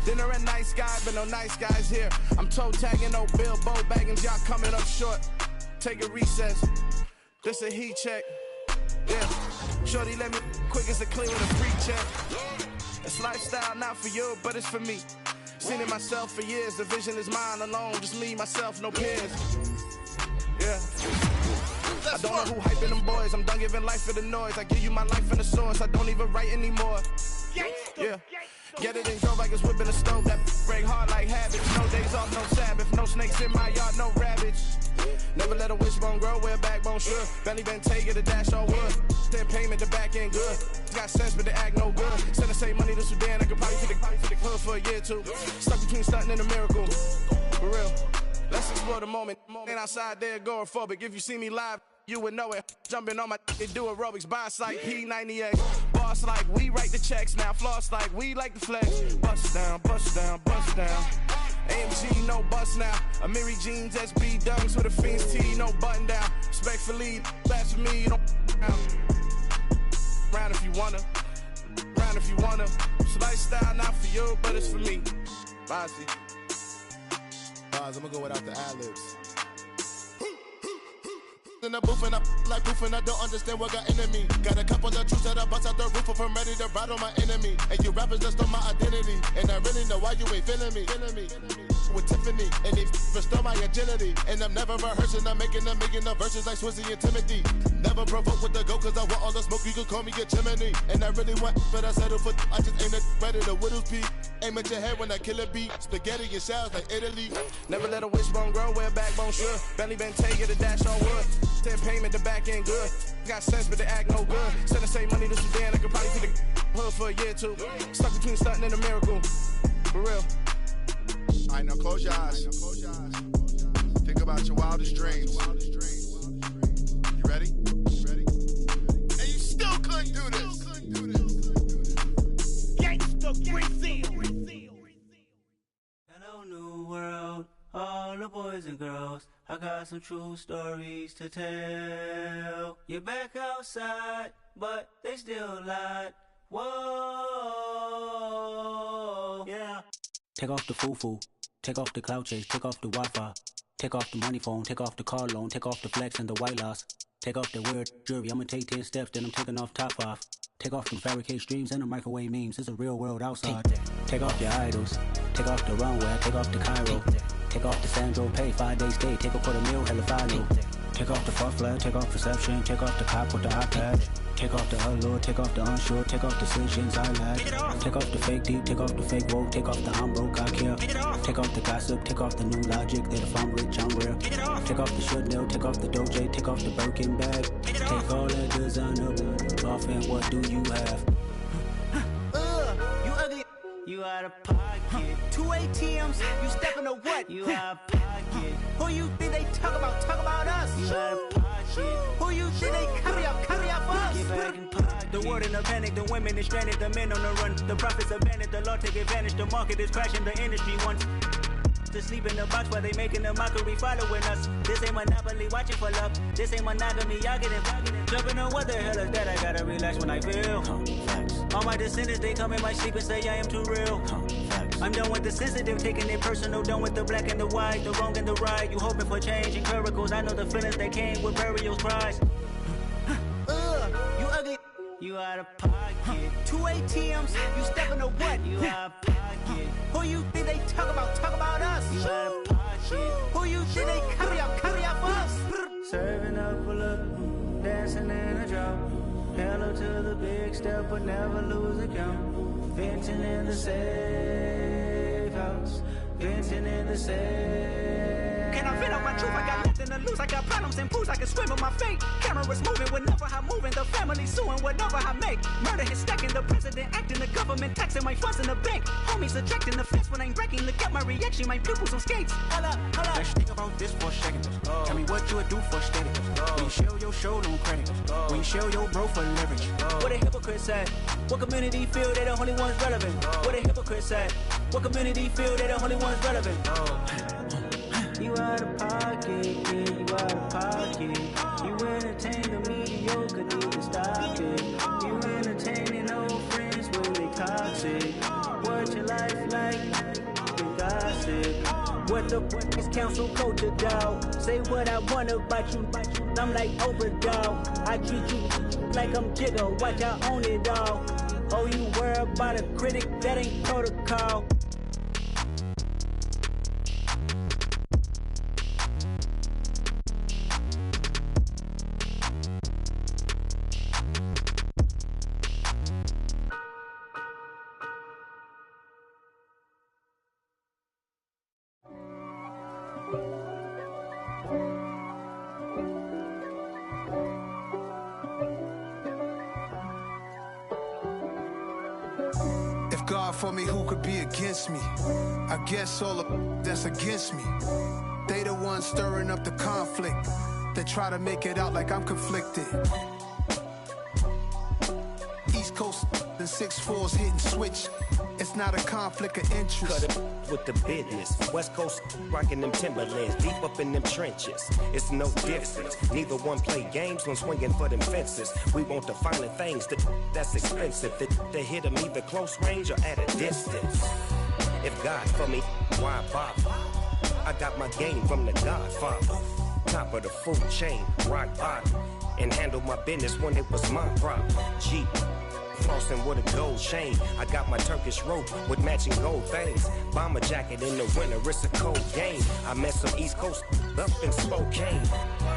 Dinner at nice guy, but no nice guys here. I'm toe tagging, no Bilbo baggins, y'all coming up short. Take a recess, this a heat check. Yeah, shorty let me quick as a clean with a free check. It's lifestyle not for you, but it's for me. Seen it myself for years, the vision is mine alone. Just me, myself, no peers. Yeah. I don't know who hyping them boys, I'm done giving life for the noise. I give you my life in the source, I don't even write anymore. Yeah. Get it and go like it's whipping a stove. That break hard like habits. No days off, no Sabbath. No snakes in my yard, no rabbits. Never let a wishbone grow where backbone should. Belly been taking the dash on wood. 10 payment, the back ain't good. Got sense, but they act no good. Send the same money to Sudan. I could probably take the hood for a year or two. Stuck between stunting and a miracle. For real. Let's explore the moment. Ain't outside there agoraphobic. If you see me live, you would know it. Jumping on my they do aerobics. Boss like P90X. Boss like we write the checks now. Floss like we like the flex. Bust down, bust down, bust down. AMG, no bust now. Amiri jeans, SB dunks with a Fiends T, no button down. Respectfully, that's for me, you don't round if you wanna. Round if you wanna. It's lifestyle not for you, but it's for me. Bozzy. I'm gonna go without the ad-libs. In the booth and I like proof and I don't understand what got into me. Got a couple of truths that I bust out the roof if I'm ready to ride on my enemy. And you rappers just on my identity. And I really know why you ain't feeling me. with Tiffany. And they restore my agility. And I'm never rehearsing, I'm making a million of verses like Swizzy and Timothy. Never provoke with the go, cause I want all the smoke, you can call me a chimney. And I really want, but I settle for, I just aim it better the Whittles Peak. Aim at your head when I kill a beat. Spaghetti and shells like Italy. Never let a wishbone grow where a backbone should. Belly been take it, a dash on wood. 10 payment, the back end good. Got sense, but they act no good. Send the same money to Sudan, I could probably see the hood for a year or two. Stuck between stunting and a miracle. For real. Alright, now close your eyes. Think about your wildest dreams. You ready? And you still couldn't do this. Gangsta Brazil. Hello, new world. All the boys and girls, I got some true stories to tell. You're back outside, but they still lied. Whoa, yeah. Take off the foo-foo, take off the cloud chase, take off the Wi-Fi, take off the money phone, take off the car loan, take off the flex and the white loss, take off the weird jewelry. I'ma take 10 steps, then I'm taking off top 5. Take off them fabricated streams and the microwave memes. It's a real world outside. Take off your idols, take off the runway, take off the Cairo, take off the Sandro Pay, 5-day stay, take a $250,000, hella final. Take off the far flag, take off perception, take off the cop with the eye patch. Take off the allure, take off the unsure, take off decisions I lack. Take off the fake deep, take off the fake woke, take off the I'm broke, I care. Take off the gossip, take off the new logic that if I'm rich, I'm rare. Take off the Chanel, take off the Doja, take off the Birkin bag. Take all that designer off and what do you have? You ugly. You out of pocket. 2 ATMs, you stepping to what? You out of pocket. Who you think they talk about? Talk about us. You out of pocket. Who you think they carry up us? Get back in pocket. The world in a panic, the women is stranded, the men on the run. The profits abandoned, the law take advantage. The market is crashing, the industry wants to sleep in the box while they making a mockery following us. This ain't Monopoly, watching for love. This ain't monogamy, y'all get it. Jumping on what the hell is that? I gotta relax when I feel. All my descendants, they come in my sleep and say I am too real. I'm done with the sensitive, taking it personal. Done with the black and the white, the wrong and the right. You hoping for change and miracles. I know the feelings that came with burials, cries. You ugly. You out of pocket. 2 ATMs, you stepping to what? You out of pocket. Who you think they talk about? Talk about us. You out of pocket. Who you think they carry up us? Serving up a look, dancing in a drop. Hello to the big step, but never lose a count. Venting in the safe house. Venting in the safe. Can I vent out my truth? I got nothing to lose. I got problems and pools. I can swim with my fate. Cameras moving whenever I'm moving. The family suing whatever I make. Murder is stacking. The president acting. The government taxing my funds in the bank. Homies ejecting the fence when I'm breaking. Look at my reaction. My pupils on skates. Hold up. Let's think about this for a second. Tell me what you would do for steady. When you show your show, no credit. When you show your bro for leverage. What a hypocrite said. What community feel they the only ones relevant? What a hypocrite said. What community feel they the only ones relevant? You out of pocket, yeah, you out of pocket. You entertain the mediocre, need to stop it. You entertaining old friends when they toxic. What your life like? You gossip. What the fuck is council culture, dog? Say what I want about you. I'm like Oprah, dog. I treat you like I'm Jigga. Watch I own it, dog. Oh, you worry about a critic? That ain't protocol. God for me, who could be against me? I guess all of that's against me. They the ones stirring up the conflict. They try to make it out like I'm conflicted. East Coast and 6'4's hitting switch. It's not a conflict of interest. Cut it with the business. West Coast rocking them Timberlands, deep up in them trenches. It's no difference. Neither one play games when swinging for them fences. We want the finer things that's expensive. They hit them either close range or at a distance. If God for me, why bother? I got my game from the Godfather. Top of the food chain, rock bottom. And handle my business when it was my problem. G. flossing with a gold chain. I got my Turkish rope with matching gold things. Bomber jacket in the winter, it's a cold game. I met some East Coast up in Spokane.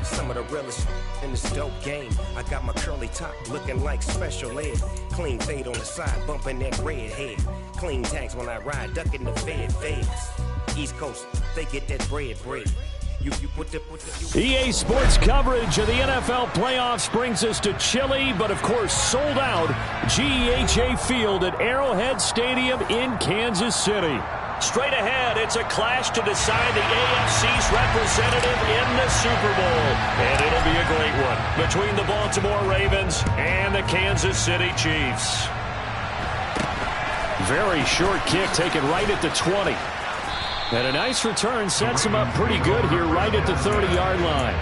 Some of the realest in this dope game. I got my curly top looking like special ed. Clean fade on the side, bumping that red head. Clean tags when I ride, ducking the feds. East Coast, they get that bread. EA Sports coverage of the NFL playoffs brings us to chilly, but of course sold out GEHA Field at Arrowhead Stadium in Kansas City. Straight ahead, it's a clash to decide the AFC's representative in the Super Bowl. And it'll be a great one between the Baltimore Ravens and the Kansas City Chiefs. Very short kick taken right at the 20. And a nice return sets him up pretty good here right at the 30-yard line.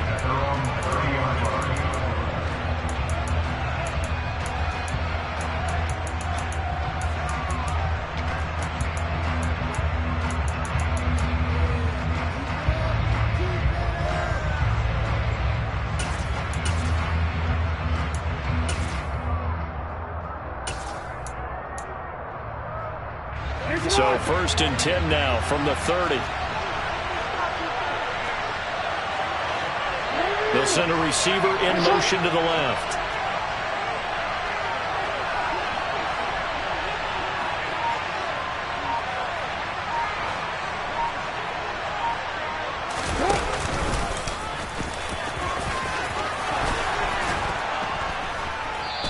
So 1st and 10 now from the 30. They'll send a receiver in motion to the left.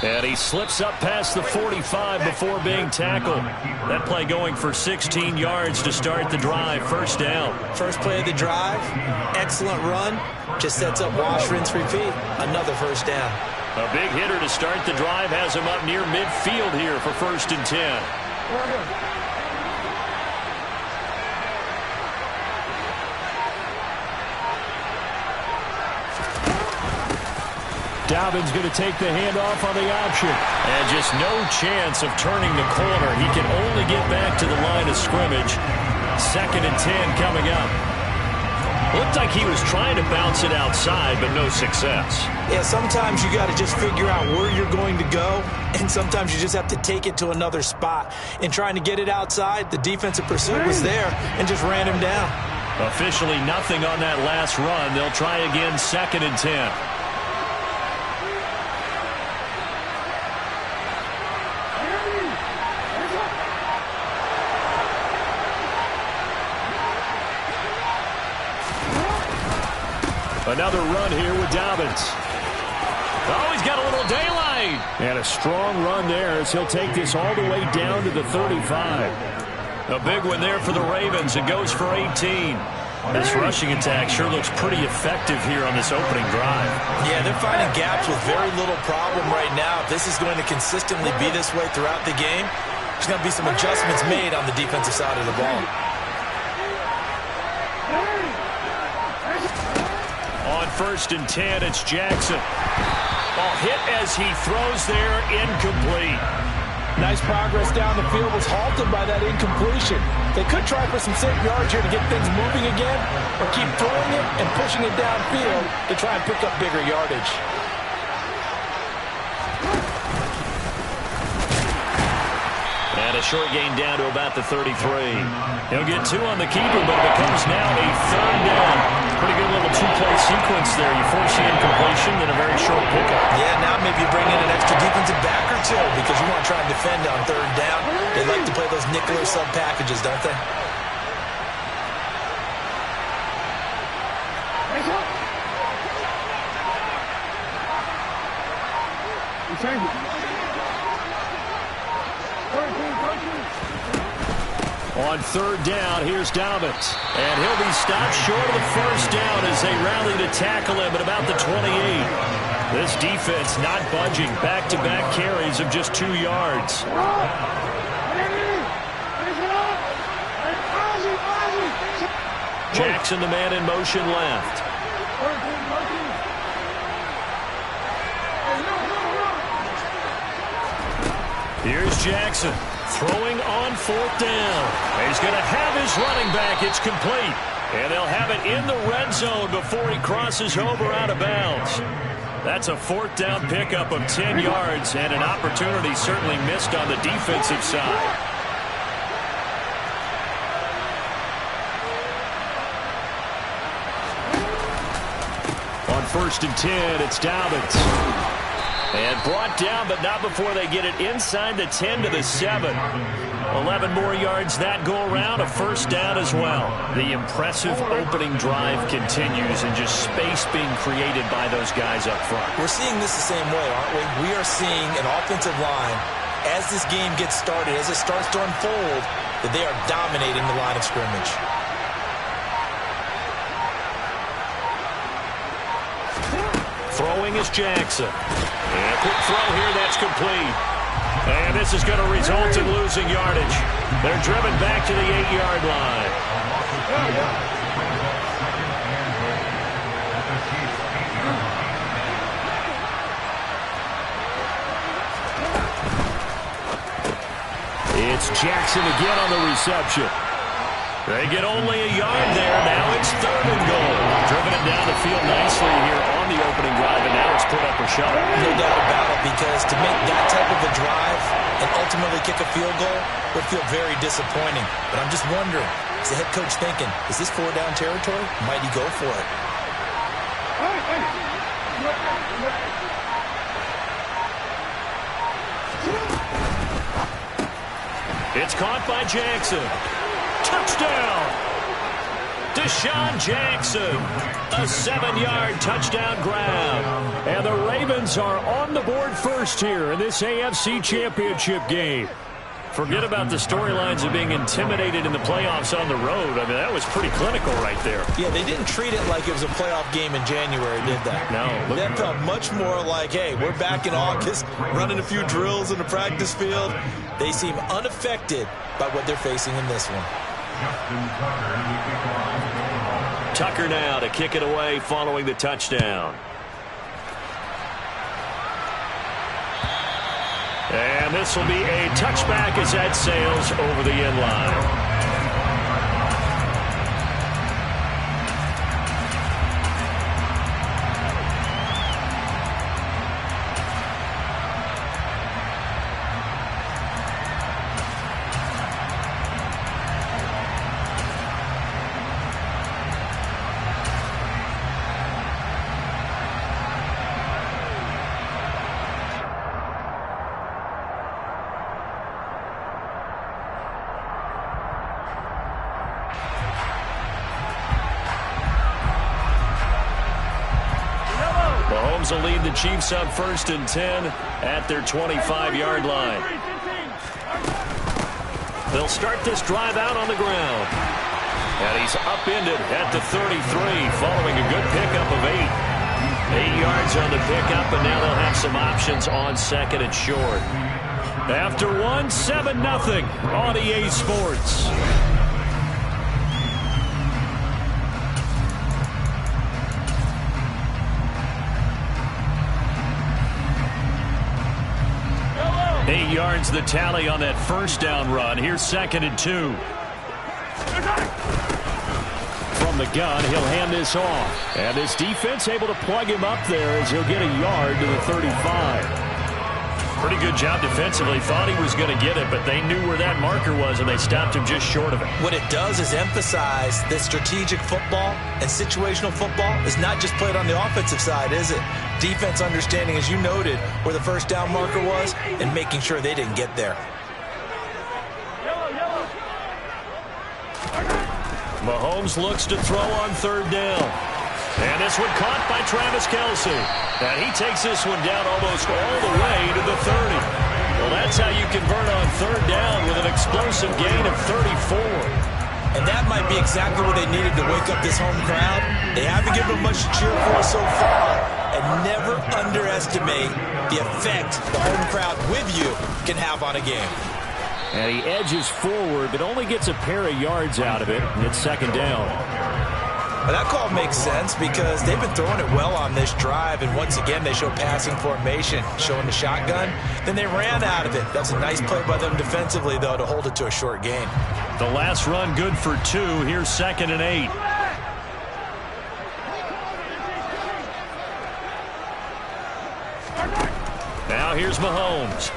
And he slips up past the 45 before being tackled. That play going for 16 yards to start the drive. 1st down. First play of the drive. Excellent run. Just sets up wash, rinse, repeat. Another 1st down. A big hitter to start the drive has him up near midfield here for 1st and 10. Dobbins going to take the handoff on the option. And just no chance of turning the corner. He can only get back to the line of scrimmage. 2nd and 10 coming up. Looked like he was trying to bounce it outside, but no success. Yeah, sometimes you got to just figure out where you're going to go, and sometimes you just have to take it to another spot. In trying to get it outside, the defensive pursuit was there and just ran him down. Officially nothing on that last run. They'll try again 2nd and 10. Another run here with Dobbins. Oh, he's got a little daylight. And a strong run there as he'll take this all the way down to the 35. A big one there for the Ravens. It goes for 18. This rushing attack sure looks pretty effective here on this opening drive. Yeah, they're finding gaps with very little problem right now. If this is going to consistently be this way throughout the game, there's going to be some adjustments made on the defensive side of the ball. On 1st and 10, it's Jackson. Ball hit as he throws there, incomplete. Nice progress down the field, was halted by that incompletion. They could try for some safe yards here to get things moving again, or keep throwing it and pushing it downfield to try and pick up bigger yardage. And a short gain down to about the 33. He'll get 2 on the keeper, but it becomes now a 3rd down. Pretty good little 2-play sequence there. You force the incompletion, then a very short pickup. Yeah, now maybe you bring in an extra defensive back or 2 because you want to try and defend on 3rd down. They like to play those nickel or sub packages, don't they? On 3rd down, here's Dobbins. And he'll be stopped short of the 1st down as they rally to tackle him at about the 28. This defense not budging. Back-to-back carries of just 2 yards. Jackson, the man in motion left. Here's Jackson. Throwing on 4th down. He's going to have his running back. It's complete. And they'll have it in the red zone before he crosses over out of bounds. That's a 4th down pickup of 10 yards and an opportunity certainly missed on the defensive side. On 1st and 10, it's Dobbins. And brought down, but not before they get it inside the 10 to the 7. 11 more yards that go around, a 1st down as well. The impressive opening drive continues and just space being created by those guys up front. We're seeing this the same way, aren't we? We are seeing an offensive line, as this game gets started, as it starts to unfold, that they are dominating the line of scrimmage. Throwing is Jackson. And a quick throw here, that's complete. And this is going to result in losing yardage. They're driven back to the 8-yard line. It's Jackson again on the reception. They get only a yard there. Now it's 3rd and goal. Driven it down the field nicely here on the opening drive, and now it's put up or shut up. No doubt about it, because to make that type of a drive and ultimately kick a field goal would feel very disappointing. But I'm just wondering, is the head coach thinking, is this 4-down territory? Might he go for it? It's caught by Jackson. Touchdown! Deshaun Jackson, a 7-yard touchdown grab. And the Ravens are on the board first here in this AFC Championship game. Forget about the storylines of being intimidated in the playoffs on the road. I mean, that was pretty clinical right there. Yeah, they didn't treat it like it was a playoff game in January, did they? No. That felt much more like, hey, we're back in August, running a few drills in the practice field. They seem unaffected by what they're facing in this one. Tucker now to kick it away following the touchdown. And this will be a touchback as that sails over the end line. Mahomes will lead the Chiefs up 1st and 10 at their 25-yard line. They'll start this drive out on the ground. And he's upended at the 33 following a good pickup of 8. 8 yards on the pickup, and now they'll have some options on 2nd and short. After 1, 7-0 on EA Sports. Eight yards the tally on that 1st down run. Here's 2nd and 2. From the gun, he'll hand this off. And this defense able to plug him up there as he'll get a yard to the 35. Pretty good job defensively. Thought he was going to get it, but they knew where that marker was, and they stopped him just short of it. What it does is emphasize that strategic football and situational football is not just played on the offensive side, is it? Defense understanding, as you noted, where the 1st down marker was and making sure they didn't get there. Mahomes looks to throw on 3rd down. And this one caught by Travis Kelce. And he takes this one down almost all the way to the 30. Well, that's how you convert on 3rd down with an explosive gain of 34. And that might be exactly what they needed to wake up this home crowd. They haven't given them much to cheer for so far. And never underestimate the effect the home crowd with you can have on a game. And he edges forward, but only gets a pair of yards out of it. And it's 2nd down. Well, that call makes sense because they've been throwing it well on this drive, and once again they show passing formation, showing the shotgun. Then they ran out of it. That's a nice play by them defensively, though, to hold it to a short gain. The last run good for 2. Here's 2nd and 8. Now here's Mahomes.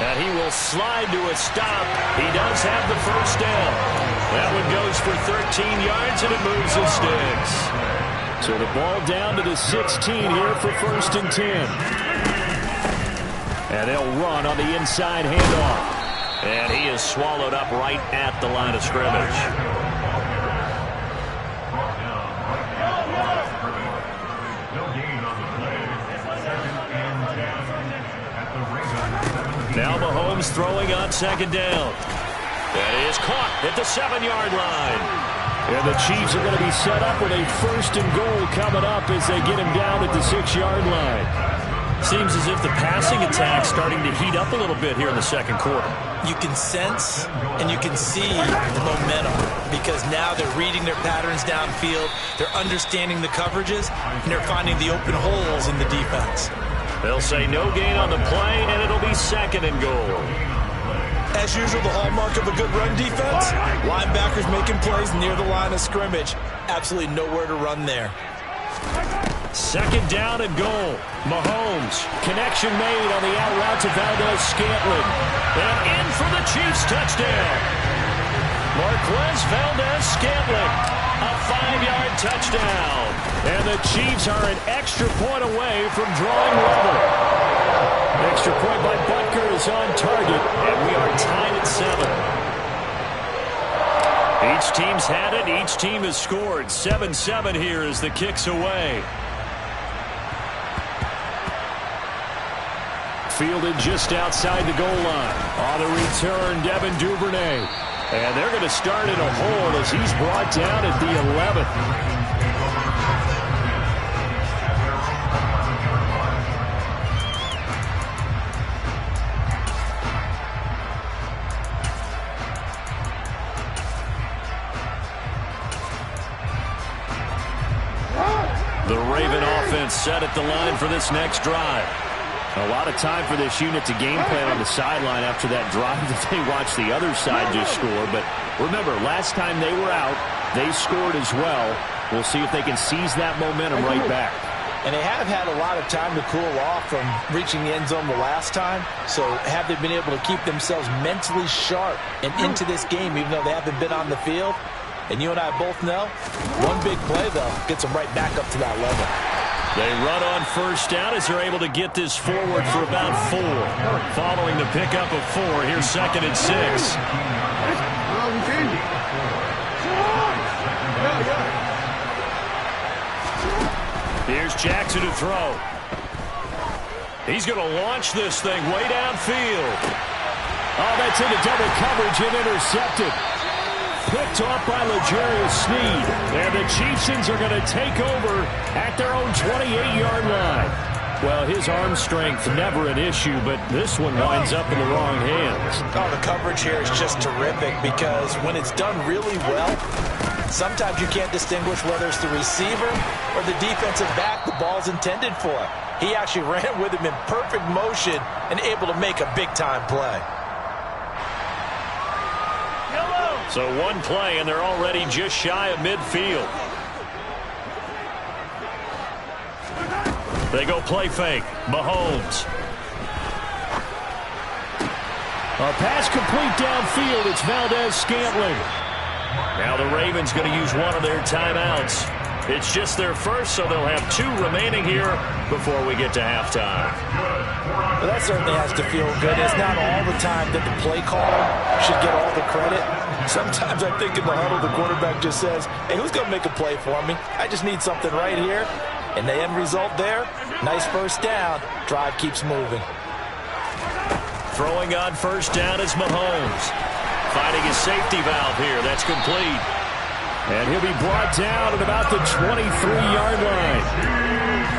And he will slide to a stop. He does have the first down. That one goes for 13 yards, and it moves his sticks. So the ball down to the 16 here for 1st and 10. And they'll run on the inside handoff. And he is swallowed up right at the line of scrimmage. Now Mahomes throwing on 2nd down. That is caught at the 7-yard line. And the Chiefs are going to be set up with a 1st and goal coming up as they get him down at the 6-yard line. Seems as if the passing attack's starting to heat up a little bit here in the 2nd quarter. You can sense and you can see the momentum because now they're reading their patterns downfield, they're understanding the coverages, and they're finding the open holes in the defense. They'll say no gain on the play, and it'll be 2nd and goal. As usual, the hallmark of a good run defense, linebackers making plays near the line of scrimmage. Absolutely nowhere to run there. 2nd down and goal. Mahomes, connection made on the out route to Valdez-Scantling. And in for the Chiefs touchdown. Marquez Valdez-Scantling, a 5-yard touchdown. And the Chiefs are an extra point away from drawing level. Extra point by Butker is on target, and we are tied at 7. Each team's had it. Each team has scored. 7-7 here as the kick's away. Fielded just outside the goal line. On the return, Devin Duvernay. And they're going to start in a hole as he's brought down at the 11th. The Raven offense set at the line for this next drive. A lot of time for this unit to game plan on the sideline after that drive that they watched the other side just score. But remember, last time they were out, they scored as well. We'll see if they can seize that momentum right back. And they have had a lot of time to cool off from reaching the end zone the last time. So have they been able to keep themselves mentally sharp and into this game even though they haven't been on the field? And you and I both know, one big play, though, gets them right back up to that level. They run on 1st down as they're able to get this forward for about 4. Following the pickup of 4, here's 2nd and 6. Here's Jackson to throw. He's going to launch this thing way downfield. Oh, that's into double coverage and intercepted. Picked off by L'Jarius Sneed. And the Chiefs are going to take over at their own 28-yard line. Well, his arm strength never an issue, but this one winds up in the wrong hands. Oh, the coverage here is just terrific because when it's done really well, sometimes you can't distinguish whether it's the receiver or the defensive back the ball's intended for. He actually ran with him in perfect motion and able to make a big-time play. So one play, and they're already just shy of midfield. They go play fake. Mahomes. A pass complete downfield. It's Valdez-Scantling. Now the Ravens going to use one of their timeouts. It's just their first, so they'll have 2 remaining here before we get to halftime. Well, that certainly has to feel good. It's not all the time that the play caller should get all the credit. Sometimes I think in the huddle, the quarterback just says, hey, who's going to make a play for me? I just need something right here. And the end result there, nice 1st down. Drive keeps moving. Throwing on 1st down is Mahomes. Finding his safety valve here. That's complete. And he'll be brought down at about the 23-yard line.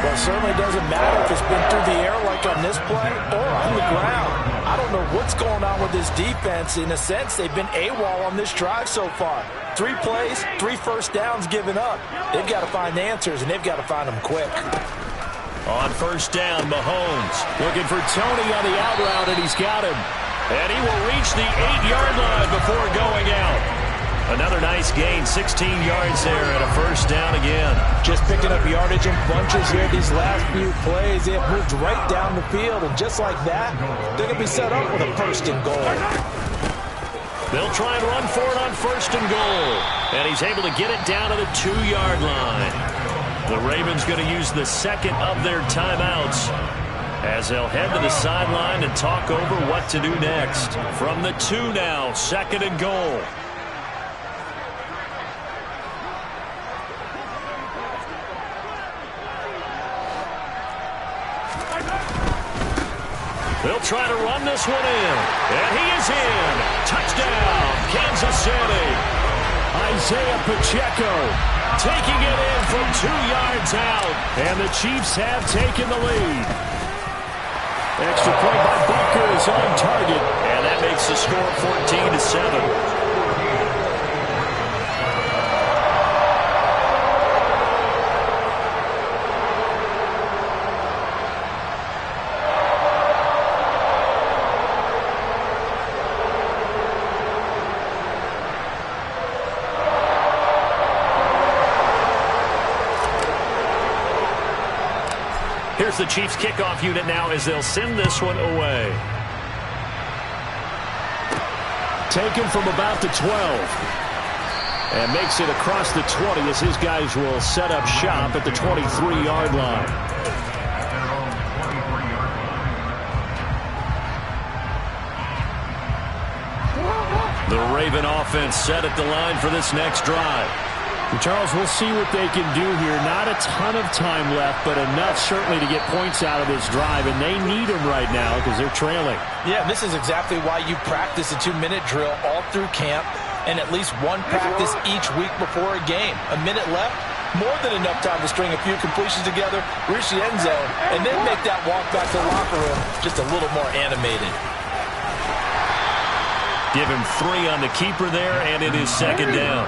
Well, it certainly doesn't matter if it's been through the air like on this play or on the ground. I don't know what's going on with this defense. In a sense, they've been AWOL on this drive so far. 3 plays, 3 1st downs given up. They've got to find answers, and they've got to find them quick. On 1st down, Mahomes looking for Tony on the out route, and he's got him. And he will reach the 8-yard line before going out. Another nice gain, 16 yards there and a first down again. Just picking up yardage in bunches here these last few plays. They have moved right down the field, and just like that, they're going to be set up with a first and goal. They'll try and run for it on first and goal. And he's able to get it down to the 2-yard line. The Ravens going to use the second of their timeouts as they'll head to the sideline and talk over what to do next. From the 2 now, second and goal. They'll try to run this one in. And he is in. Touchdown, Kansas City. Isaiah Pacheco taking it in from 2 yards out. And the Chiefs have taken the lead. Extra point by Butker is on target. And that makes the score 14-7. Here's the Chiefs kickoff unit now as they'll send this one away. Taken from about the 12. And makes it across the 20 as his guys will set up shop at the 23-yard line. The Raven offense set at the line for this next drive. Charles, we'll see what they can do here. Not a ton of time left, but enough certainly to get points out of this drive, and they need them right now because they're trailing. Yeah, this is exactly why you practice a 2-minute drill all through camp and at least one practice each week before a game. A minute left, more than enough time to string a few completions together, reach the end zone, and then make that walk back to the locker room just a little more animated. Give him 3 on the keeper there, and it is second down.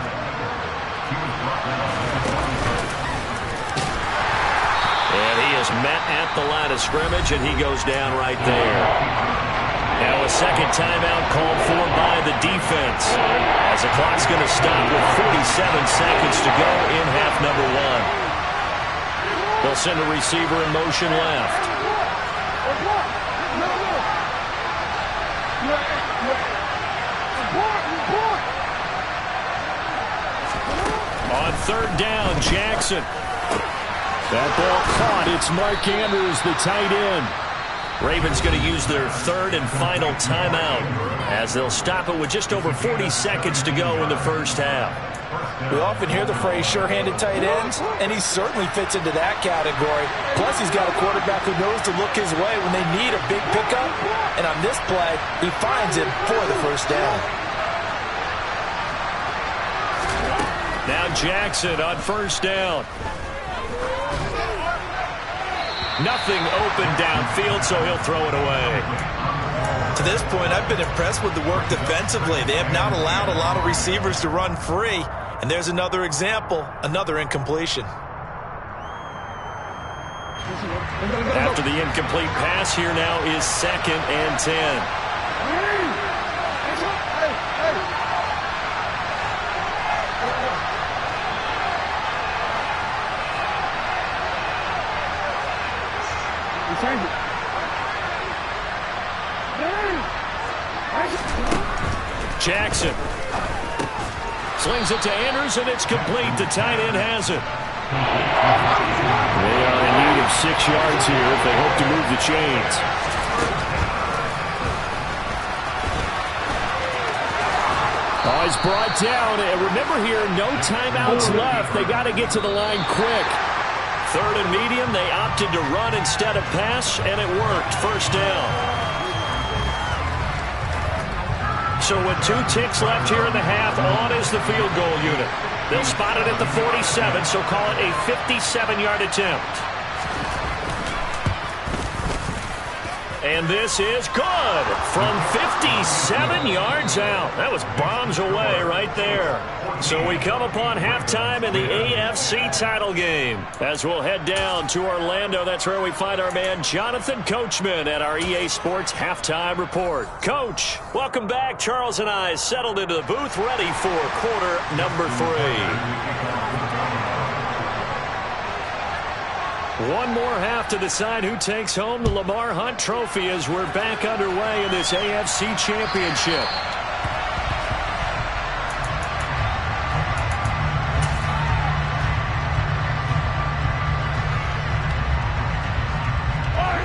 And he is met at the line of scrimmage, and he goes down right there. Now a second timeout called for by the defense, as the clock's going to stop with 47 seconds to go in half number 1. They'll send a receiver in motion left. On third down, Jackson. That ball caught. It's Mark Andrews, the tight end. Ravens going to use their third and final timeout as they'll stop it with just over 40 seconds to go in the first half. We often hear the phrase sure-handed tight ends, and he certainly fits into that category. Plus, he's got a quarterback who knows to look his way when they need a big pickup. And on this play, he finds him for the first down. Now Jackson on first down. Nothing open downfield, so he'll throw it away. To this point, I've been impressed with the work defensively. They have not allowed a lot of receivers to run free. And there's another example, another incompletion. After the incomplete pass, here now is second and 10. Jackson slings it to Andrews, and it's complete. The tight end has it. They are in need of 6 yards here if they hope to move the chains. Oh, he's brought down. And remember here, no timeouts left. They got to get to the line quick. Third and medium, they opted to run instead of pass, and it worked. First down. So with 2 ticks left here in the half, on is the field goal unit. They'll spot it at the 47, so call it a 57-yard attempt. And this is good from 57 yards out. That was bombs away right there. So we come upon halftime in the AFC title game. As we'll head down to Orlando, that's where we find our man Jonathan Coachman at our EA Sports Halftime Report. Coach, welcome back. Charles and I settled into the booth ready for quarter number 3. One more half to decide who takes home the Lamar Hunt Trophy as we're back underway in this AFC Championship.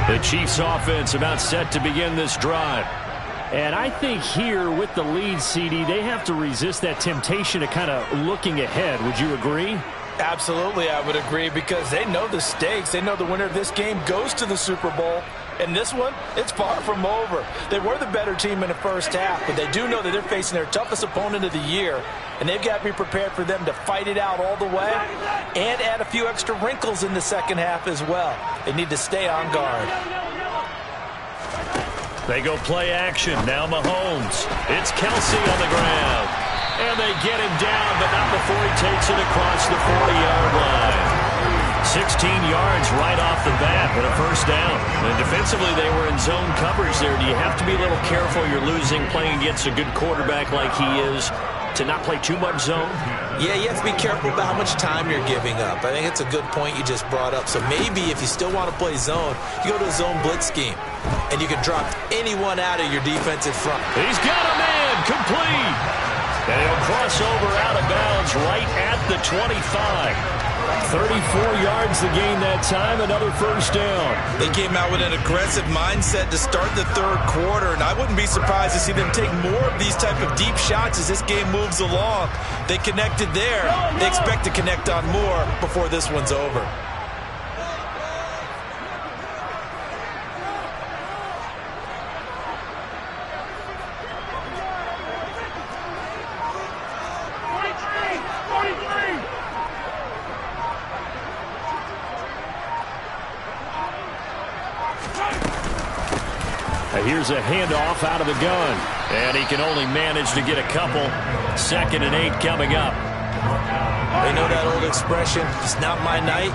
The Chiefs offense about set to begin this drive. And I think here with the lead, CD, they have to resist that temptation to kind of looking ahead. Would you agree? Absolutely, I would agree, because they know the stakes. They know the winner of this game goes to the Super Bowl. And this one, it's far from over. They were the better team in the first half, but they do know that they're facing their toughest opponent of the year, and they've got to be prepared for them to fight it out all the way and add a few extra wrinkles in the second half as well. They need to stay on guard. They go play action. Now Mahomes. It's Kelsey on the ground. And they get him down, but not before he takes it across the 40-yard line. 16 yards right off the bat, but a first down. And defensively, they were in zone coverage there. Do you have to be a little careful? You're losing playing against a good quarterback like he is to not play too much zone? Yeah, you have to be careful about how much time you're giving up. I think it's a good point you just brought up. So maybe if you still want to play zone, you go to a zone blitz scheme, and you can drop anyone out of your defensive front. He's got a man complete. And he'll cross over out of bounds right at the 25. 34 yards to gain that time, another first down. They came out with an aggressive mindset to start the third quarter, and I wouldn't be surprised to see them take more of these type of deep shots as this game moves along. They connected there. They expect to connect on more before this one's over. Here's a handoff out of the gun. And he can only manage to get a couple. 2nd and 8 coming up. They know that old expression, it's not my night.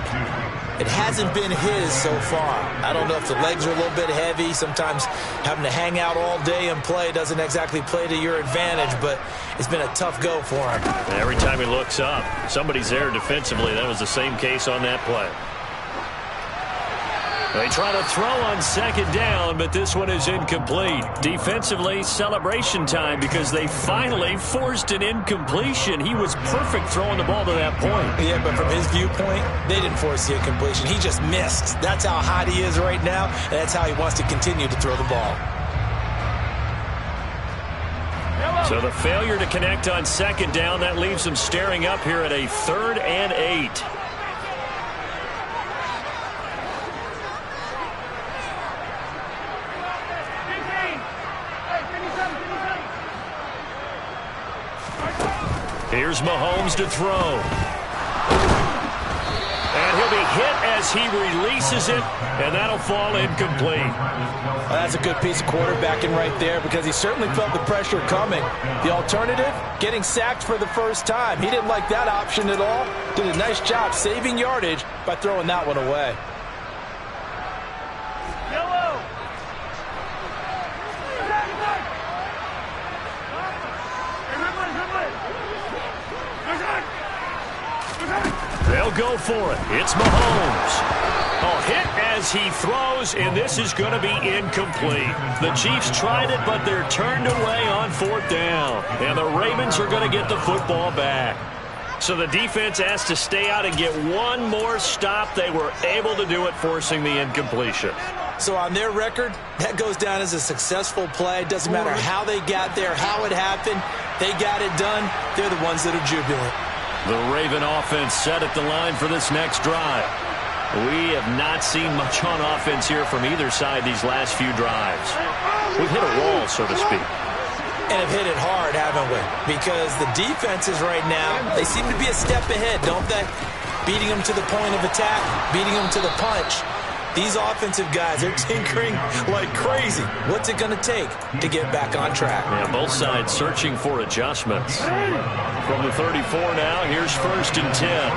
It hasn't been his so far. I don't know if the legs are a little bit heavy. Sometimes having to hang out all day and play doesn't exactly play to your advantage, but it's been a tough go for him. And every time he looks up, somebody's there defensively. That was the same case on that play. They try to throw on 2nd down, but this one is incomplete. Defensively, celebration time because they finally forced an incompletion. He was perfect throwing the ball to that point. Yeah, but from his viewpoint, they didn't force the incompletion. He just missed. That's how hot he is right now, and that's how he wants to continue to throw the ball. So the failure to connect on 2nd down, that leaves them staring up here at a 3rd and 8. Here's Mahomes to throw. And he'll be hit as he releases it, and that'll fall incomplete. Well, that's a good piece of quarterbacking right there because he certainly felt the pressure coming. The alternative, getting sacked for the first time. He didn't like that option at all. Did a nice job saving yardage by throwing that one away. They'll go for it. It's Mahomes. A hit as he throws, and this is going to be incomplete. The Chiefs tried it, but they're turned away on 4th down. And the Ravens are going to get the football back. So the defense has to stay out and get one more stop. They were able to do it, forcing the incompletion. So on their record, that goes down as a successful play. Doesn't matter how they got there, how it happened. They got it done. They're the ones that are jubilant. The Raven offense set at the line for this next drive. We have not seen much on offense here from either side these last few drives. We've hit a wall, so to speak. And have hit it hard, haven't we? Because the defenses right now, they seem to be a step ahead, don't they? Beating them to the point of attack, beating them to the punch. These offensive guys, they're tinkering like crazy. What's it going to take to get back on track? Yeah, both sides searching for adjustments. From the 34 now, here's 1st and 10.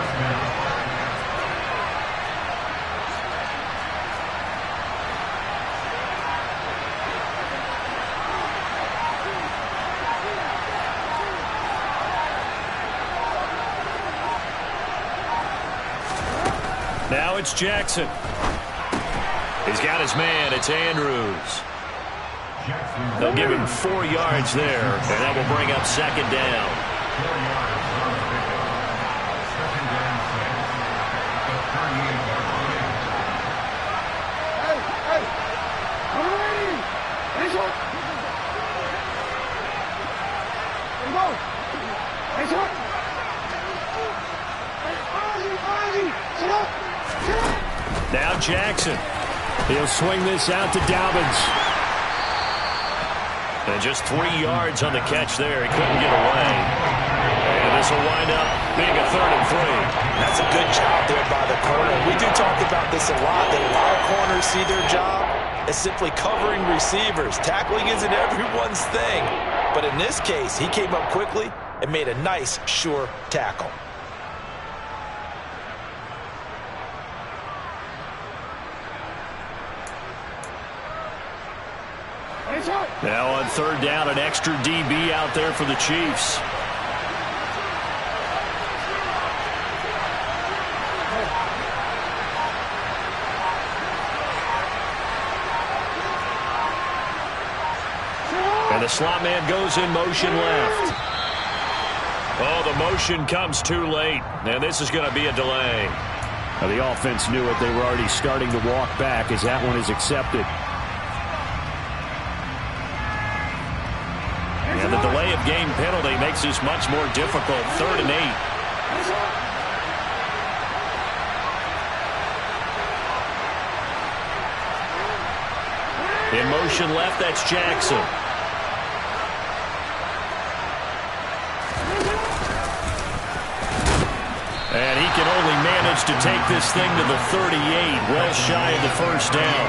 Now it's Jackson. He's got his man. It's Andrews. They'll give him 4 yards there, and that will bring up 2nd down. 4 yards on the pickup. 2nd and 6 at the 38-yard line. Hey! Come on! Nice one! There you go! Nice one! Ozzie! Sit up! Now Jackson. He'll swing this out to Dobbins. And just 3 yards on the catch there. He couldn't get away. And this will wind up being a 3rd and 3. That's a good job there by the corner. We do talk about this a lot, that a lot of corners see their job as simply covering receivers. Tackling isn't everyone's thing. But in this case, he came up quickly and made a nice, sure tackle. Now on 3rd down, an extra DB out there for the Chiefs. And the slot man goes in motion left. Oh, the motion comes too late, and this is going to be a delay. Now, the offense knew it. They were already starting to walk back as that one is accepted. And the delay of game penalty makes this much more difficult. 3rd and 8. In motion left, that's Jackson. And he can only manage to take this thing to the 38, well shy of the 1st down.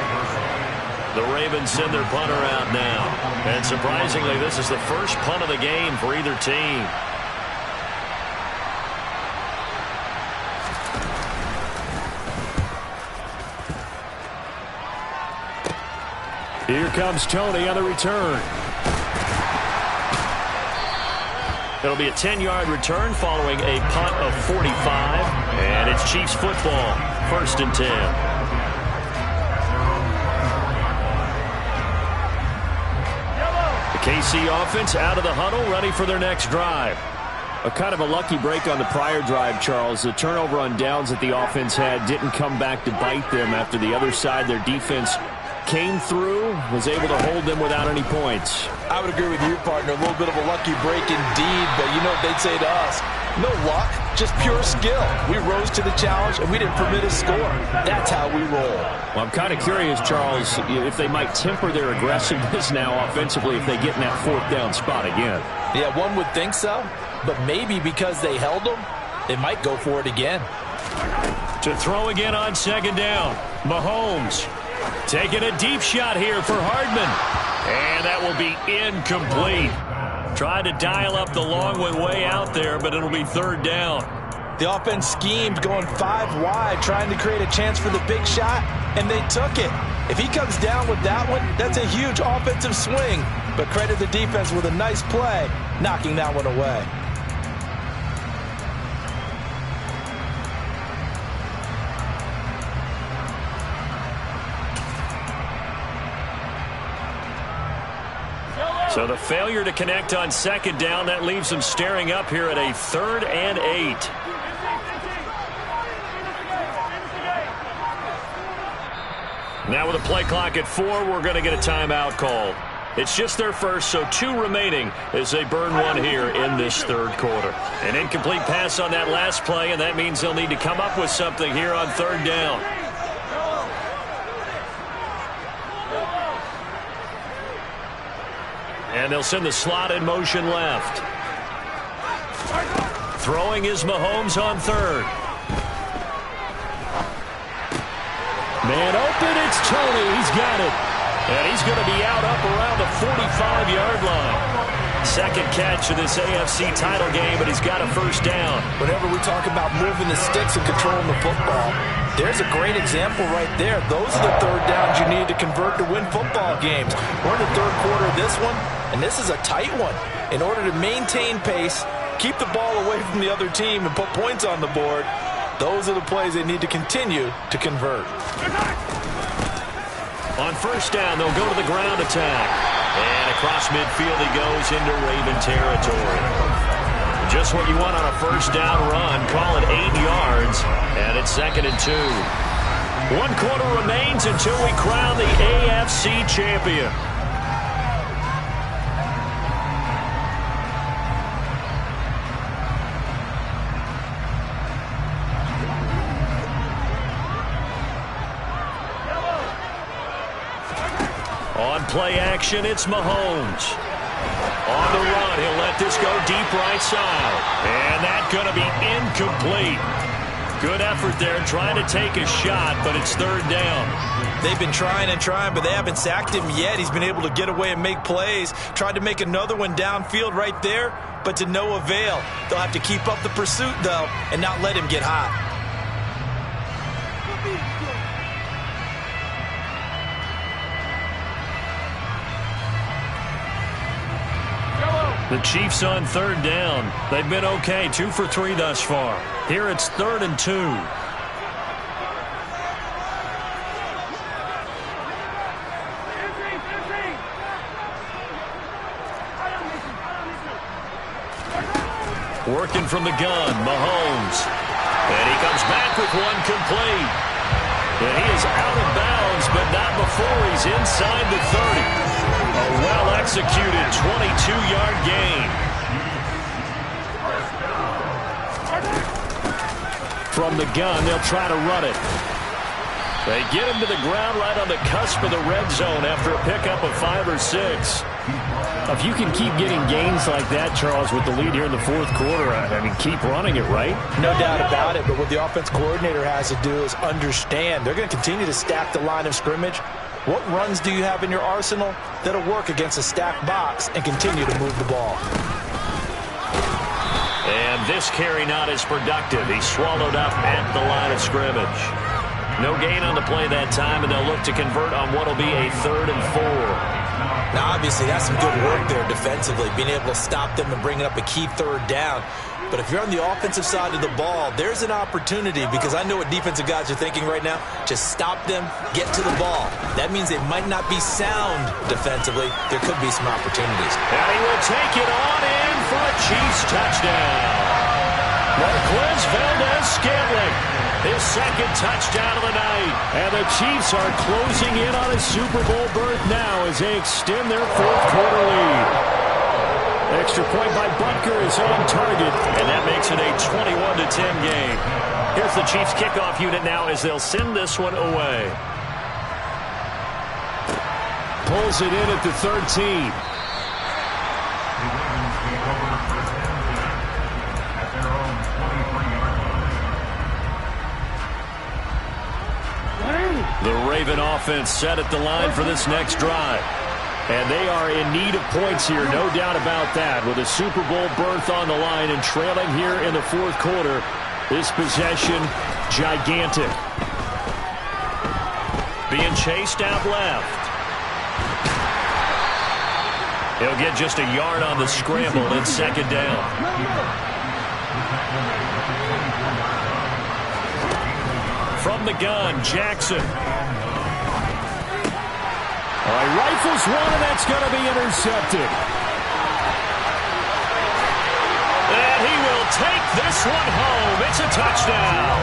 The Ravens send their punter out now. And surprisingly, this is the first punt of the game for either team. Here comes Tony on the return. It'll be a 10-yard return following a punt of 45. And it's Chiefs football, 1st and 10. KC offense out of the huddle, ready for their next drive. A kind of a lucky break on the prior drive, Charles. The turnover on downs that the offense had didn't come back to bite them after the other side. Their defense came through, was able to hold them without any points. I would agree with you, partner. A little bit of a lucky break indeed, but you know what they'd say to us? No luck, just pure skill. We rose to the challenge, and we didn't permit a score. That's how we roll. Well, I'm kind of curious, Charles, if they might temper their aggressiveness now offensively if they get in that 4th down spot again. Yeah, one would think so, but maybe because they held them, they might go for it again. To throw again on 2nd down, Mahomes taking a deep shot here for Hardman. And that will be incomplete. Tried to dial up the long one way out there, but it'll be 3rd down. The offense schemed going 5 wide, trying to create a chance for the big shot, and they took it. If he comes down with that one, that's a huge offensive swing. But credit the defense with a nice play, knocking that one away. So the failure to connect on 2nd down, that leaves them staring up here at a 3rd and 8. Now with a play clock at 4, we're going to get a timeout called. It's just their first, so 2 remaining as they burn one here in this 3rd quarter. An incomplete pass on that last play, and that means they'll need to come up with something here on 3rd down. And they'll send the slot in motion left. Throwing is Mahomes on 3rd. Man open, it's Tony. He's got it. And he's going to be out up around the 45-yard line. Second catch of this AFC title game, but he's got a first down. Whenever we talk about moving the sticks and controlling the football, there's a great example right there. Those are the third downs you need to convert to win football games. We're in the third quarter of this one, and this is a tight one. In order to maintain pace, keep the ball away from the other team, and put points on the board, those are the plays they need to continue to convert. On first down, they'll go to the ground attack. And across midfield he goes into Raven territory. Just what you want on a first down run. Call it 8 yards. And it's 2nd and 2. 1 quarter remains until we crown the AFC champion. On play action, it's Mahomes. On the run, he'll let this go deep right side. And that's going to be incomplete. Good effort there, trying to take a shot, but it's third down. They've been trying and trying, but they haven't sacked him yet. He's been able to get away and make plays. Tried to make another one downfield right there, but to no avail. They'll have to keep up the pursuit, though, and not let him get hot. The Chiefs on third down. They've been okay, 2 for 3 thus far. Here it's 3rd and 2. Working from the gun, Mahomes. And he comes back with one complete. And he is out of bounds, but not before he's inside the 30. A well-executed 22-yard gain. From the gun, they'll try to run it. They get him to the ground right on the cusp of the red zone after a pickup of 5 or 6. If you can keep getting gains like that, Charles, with the lead here in the fourth quarter, I mean, keep running it, right? No doubt about it, but what the offense coordinator has to do is understand. They're going to continue to stack the line of scrimmage. What runs do you have in your arsenal that'll work against a stacked box and continue to move the ball? And this carry not as productive. He's swallowed up at the line of scrimmage. No gain on the play that time, and they'll look to convert on what will be a 3rd and 4. Now, obviously, that's some good work there defensively, being able to stop them and bringing up a key third down. But if you're on the offensive side of the ball, there's an opportunity, because I know what defensive guys are thinking right now. Just stop them, get to the ball. That means they might not be sound defensively. There could be some opportunities. And he will take it on in for a Chiefs touchdown. Marquez Valdez-Scantling, his 2nd touchdown of the night. And the Chiefs are closing in on a Super Bowl berth now as they extend their 4th quarter lead. Extra point by Butker is on target, and that makes it a 21-10 game. Here's the Chiefs kickoff unit now as they'll send this one away. Pulls it in at the 13. The Raven offense set at the line for this next drive. And they are in need of points here, no doubt about that. With a Super Bowl berth on the line and trailing here in the 4th quarter, this possession gigantic. Being chased out left. He'll get just a yard on the scramble and 2nd down. From the gun, Jackson. All right, rifles one, and that's going to be intercepted. And he will take this one home. It's a touchdown.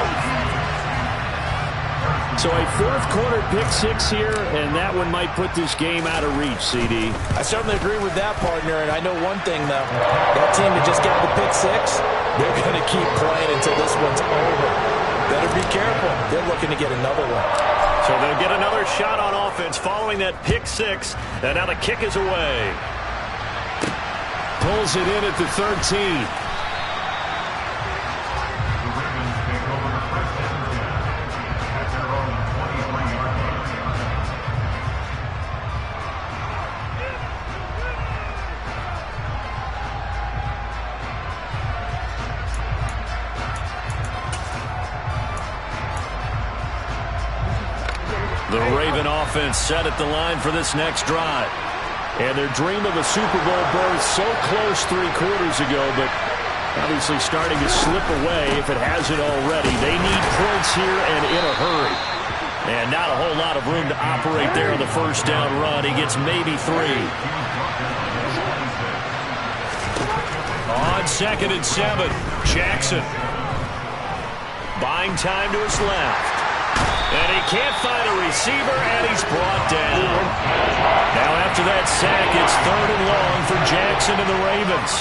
So a 4th quarter pick 6 here, and that one might put this game out of reach, CD. I certainly agree with that, partner, and I know one thing, though. That team that just got the pick 6, they're going to keep playing until this one's over. Better be careful. They're looking to get another one. So they'll get another shot on offense following that pick 6. And now the kick is away. Pulls it in at the 13. The Raven offense set at the line for this next drive. And their dream of a Super Bowl berth so close 3 quarters ago, but obviously starting to slip away if it hasn't already. They need points here and in a hurry. And not a whole lot of room to operate there on the first down run. He gets maybe 3. On 2nd and 7, Jackson. Buying time to his left. And he can't find a receiver, and he's brought down. Now after that sack, it's 3rd and long for Jackson and the Ravens.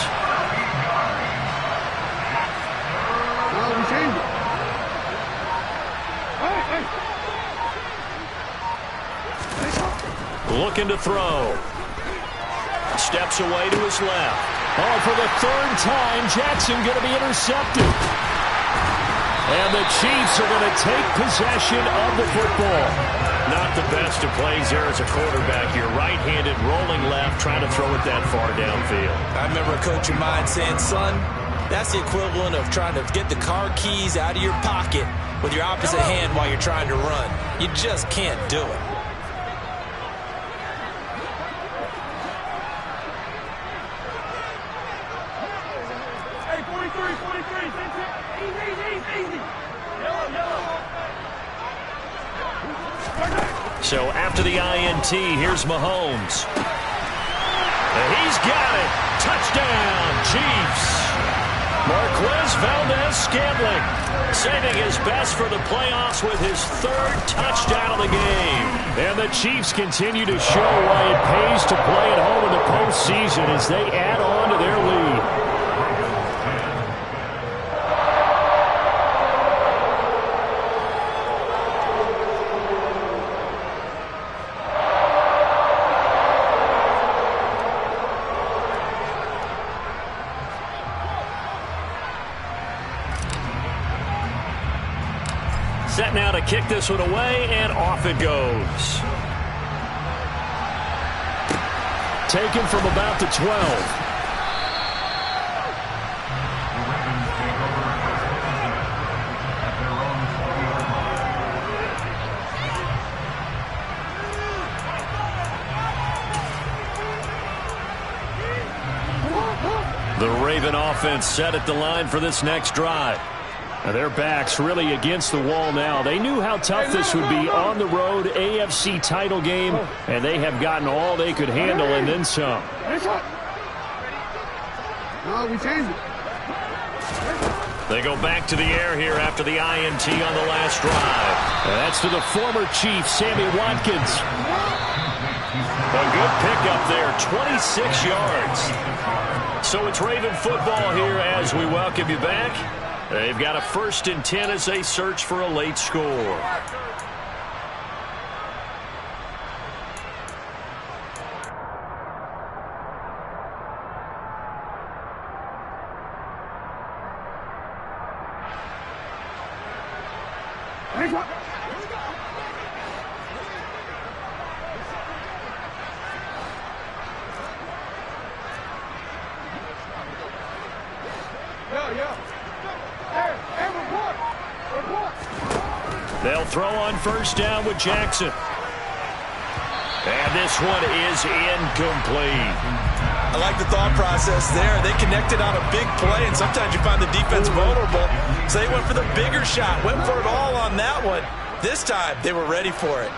Looking to throw. Steps away to his left. Oh, for the 3rd time, Jackson going to be intercepted. And the Chiefs are going to take possession of the football. Not the best of plays there as a quarterback. You're right-handed, rolling left, trying to throw it that far downfield. I remember a coach of mine saying, son, that's the equivalent of trying to get the car keys out of your pocket with your opposite hand while you're trying to run. You just can't do it. So after the INT, here's Mahomes. He's got it. Touchdown, Chiefs. Marquez Valdez-Scantling saving his best for the playoffs with his 3rd touchdown of the game. And the Chiefs continue to show why it pays to play at home in the postseason as they add on to their lead. Set now to kick this one away, and off it goes. Taken from about the 12. The Raven offense set at the line for this next drive. Now their backs really against the wall now. They knew how tough this would be on the road, AFC title game, and they have gotten all they could handle and then some. They go back to the air here after the INT on the last drive. And that's to the former Chief, Sammy Watkins. A good pickup there, 26 yards. So it's Raven football here as we welcome you back. They've got a 1st and 10 as they search for a late score. They'll throw on 1st down with Jackson. And this one is incomplete. I like the thought process there. They connected on a big play, and sometimes you find the defense vulnerable. So they went for the bigger shot, went for it all on that one. This time, they were ready for it.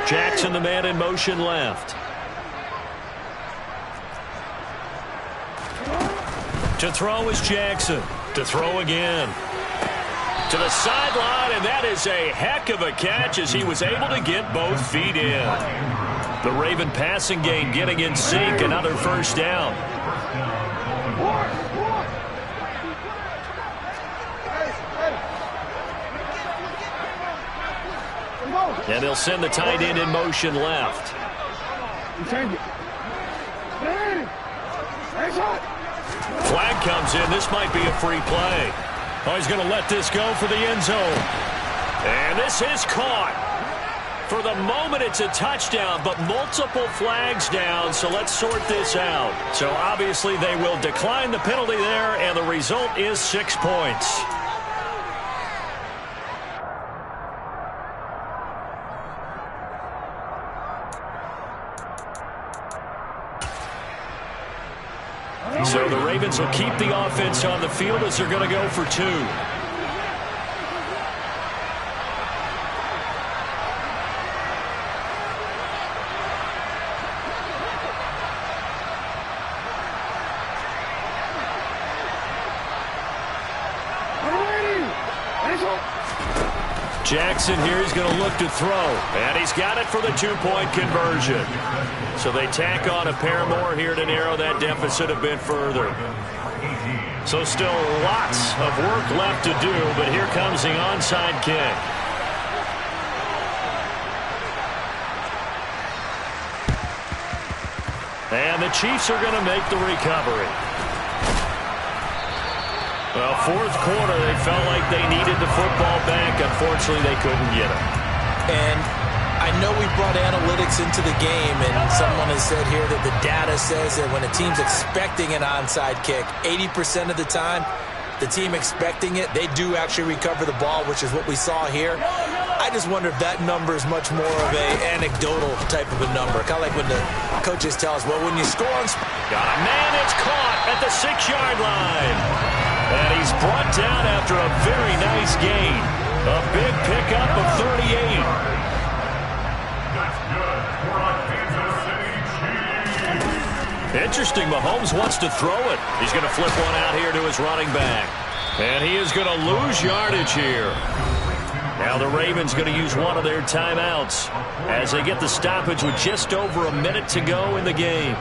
Jackson, the man in motion left. To throw is Jackson. To throw again. To the sideline, and that is a heck of a catch as he was able to get both feet in. The Raven passing game getting in sync. Another 1st down. And they'll send the tight end in motion left. Flag comes in. This might be a free play. Oh, he's going to let this go for the end zone. And this is caught. For the moment, it's a touchdown, but multiple flags down, so let's sort this out. So obviously they will decline the penalty there, and the result is 6 points. So the Ravens will keep the offense on the field as they're going to go for 2. Jackson here is going to look to throw, and he's got it for the 2-point conversion. So they tack on a pair more here to narrow that deficit a bit further. So still lots of work left to do, but here comes the onside kick. And the Chiefs are going to make the recovery. Well, fourth quarter, they felt like they needed the football back. Unfortunately, they couldn't get it. And I know we brought analytics into the game, and someone has said here that the data says that when a team's expecting an onside kick, 80% of the time, the team expecting it, they do actually recover the ball, which is what we saw here. I just wonder if that number is much more of a anecdotal type of a number. Kind of like when the coaches tell us, well, when you score on... Got a man, it's caught at the 6-yard line. And he's brought down after a very nice gain. A big pickup of 38. Interesting, Mahomes wants to throw it. He's going to flip one out here to his running back. And he is going to lose yardage here. Now the Ravens going to use one of their timeouts as they get the stoppage with just over a minute to go in the game.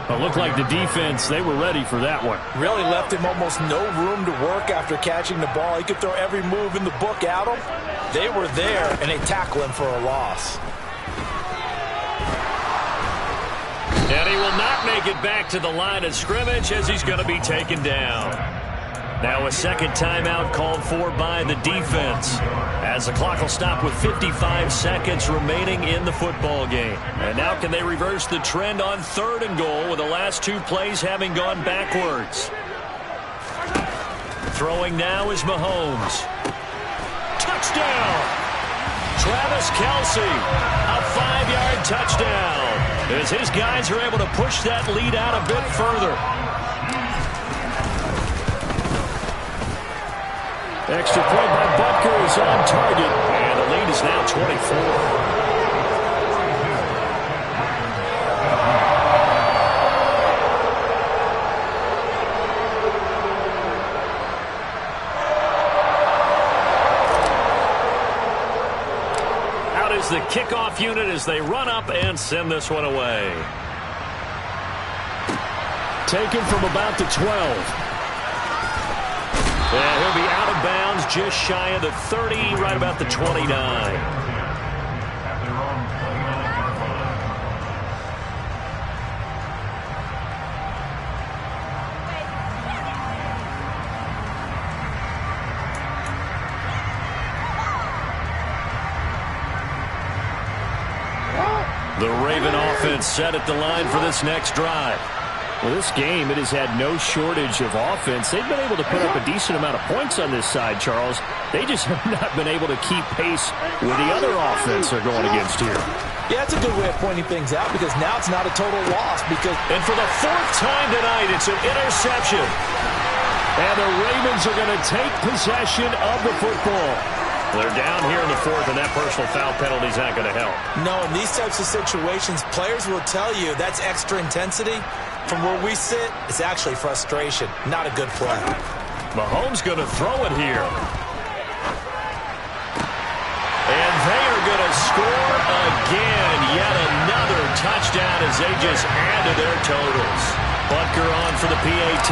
It looked like the defense, they were ready for that one. Really left him almost no room to work after catching the ball. He could throw every move in the book at him. They were there, and they tackle him for a loss. And he will not make it back to the line of scrimmage as he's going to be taken down. Now a second timeout called for by the defense as the clock will stop with 55 seconds remaining in the football game. And now can they reverse the trend on 3rd and goal with the last 2 plays having gone backwards? Throwing now is Mahomes. Touchdown! Travis Kelce, a 5-yard touchdown as his guys are able to push that lead out a bit further. Extra point by Butker is on target, and the lead is now 24. Out is the kickoff unit as they run up and send this one away. Taken from about the 12. And he'll be out of bounds just shy of the 30, right about the 29. The Raven offense set at the line for this next drive. Well, this game, it has had no shortage of offense. They've been able to put up a decent amount of points on this side, Charles. They just have not been able to keep pace with the other offense they're going against here. Yeah, that's a good way of pointing things out because now it's not a total loss. And for the 4th time tonight, it's an interception. And the Ravens are going to take possession of the football. They're down here in the 4th, and that personal foul penalty is not going to help. No, in these types of situations, players will tell you that's extra intensity. From where we sit, it's actually frustration. Not a good play. Mahomes going to throw it here. And they are going to score again. Yet another touchdown as they just add to their totals. Butker on for the PAT.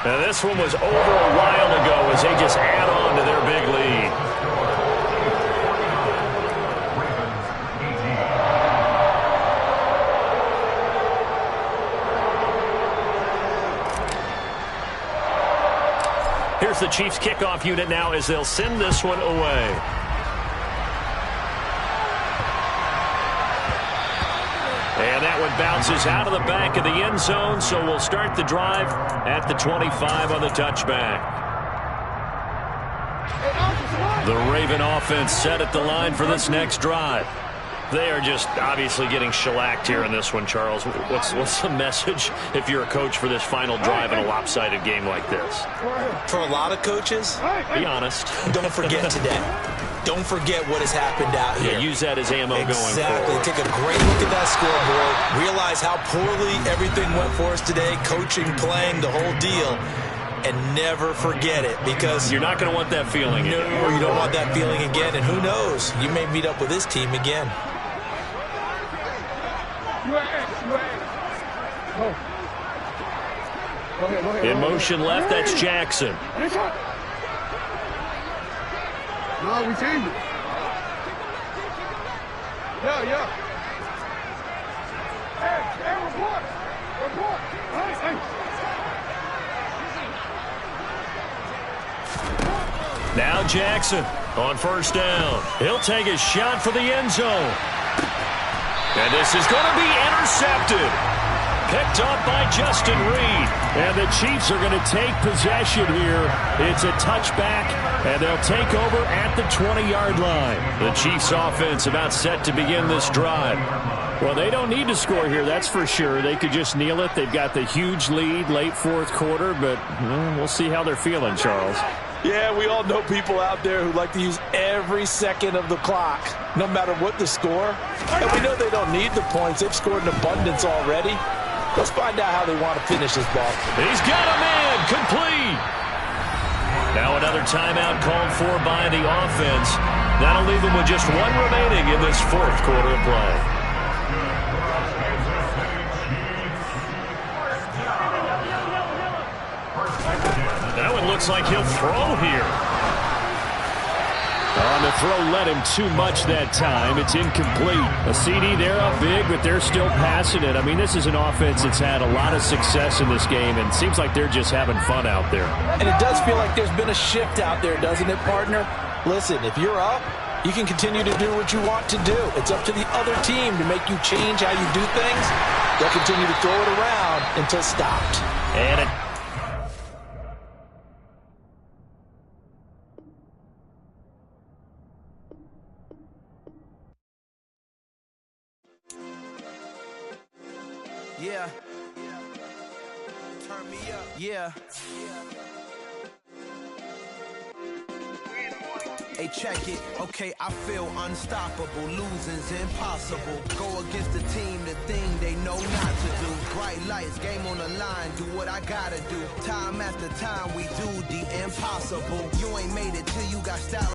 Now this one was over a while ago as they just add on to their big lead. Here's the Chiefs kickoff unit now as they'll send this one away. And that one bounces out of the back of the end zone, so we'll start the drive at the 25 on the touchback. The Raven offense set at the line for this next drive. They are just obviously getting shellacked here in this one, Charles. What's the message if you're a coach for this final drive in a lopsided game like this? For a lot of coaches, be honest. Don't forget today. Don't forget what has happened out here. Yeah, use that as ammo going forward. Exactly. Take a great look at that scoreboard. Realize how poorly everything went for us today. Coaching, playing, the whole deal. And never forget it, because you're not going to want that feeling again. No, you don't want that feeling again. And who knows? You may meet up with this team again. In motion left, that's Jackson. No, we changed it. Yeah. Hey, report. Hey. Now Jackson on first down. He'll take a shot for the end zone. And this is going to be intercepted. Picked up by Justin Reed. And the Chiefs are going to take possession here. It's a touchback, and they'll take over at the 20-yard line. The Chiefs offense about set to begin this drive. Well, they don't need to score here, that's for sure. They could just kneel it. They've got the huge lead late fourth quarter, but we'll see how they're feeling, Charles. Yeah, we all know people out there who like to use every second of the clock, no matter what the score. And we know they don't need the points. They've scored in abundance already. Let's find out how they want to finish this ball. He's got a man complete. Now another timeout called for by the offense. That'll leave them with just one remaining in this fourth quarter of play. That one looks like he'll throw here. On the throw led him too much that time. It's incomplete. A CD there up big, but they're still passing it. I mean, this is an offense that's had a lot of success in this game, and it seems like they're just having fun out there. And it does feel like there's been a shift out there, doesn't it, partner? Listen, if you're up, you can continue to do what you want to do. It's up to the other team to make you change how you do things. They'll continue to throw it around until stopped. And it Yeah. Turn me up. Yeah. Hey, check it. Okay, I feel unstoppable. Losing's impossible. Go against the team, the thing they know not to do. Bright lights, game on the line. Do what I gotta do. Time after time, we do the impossible. You ain't made it till you got style.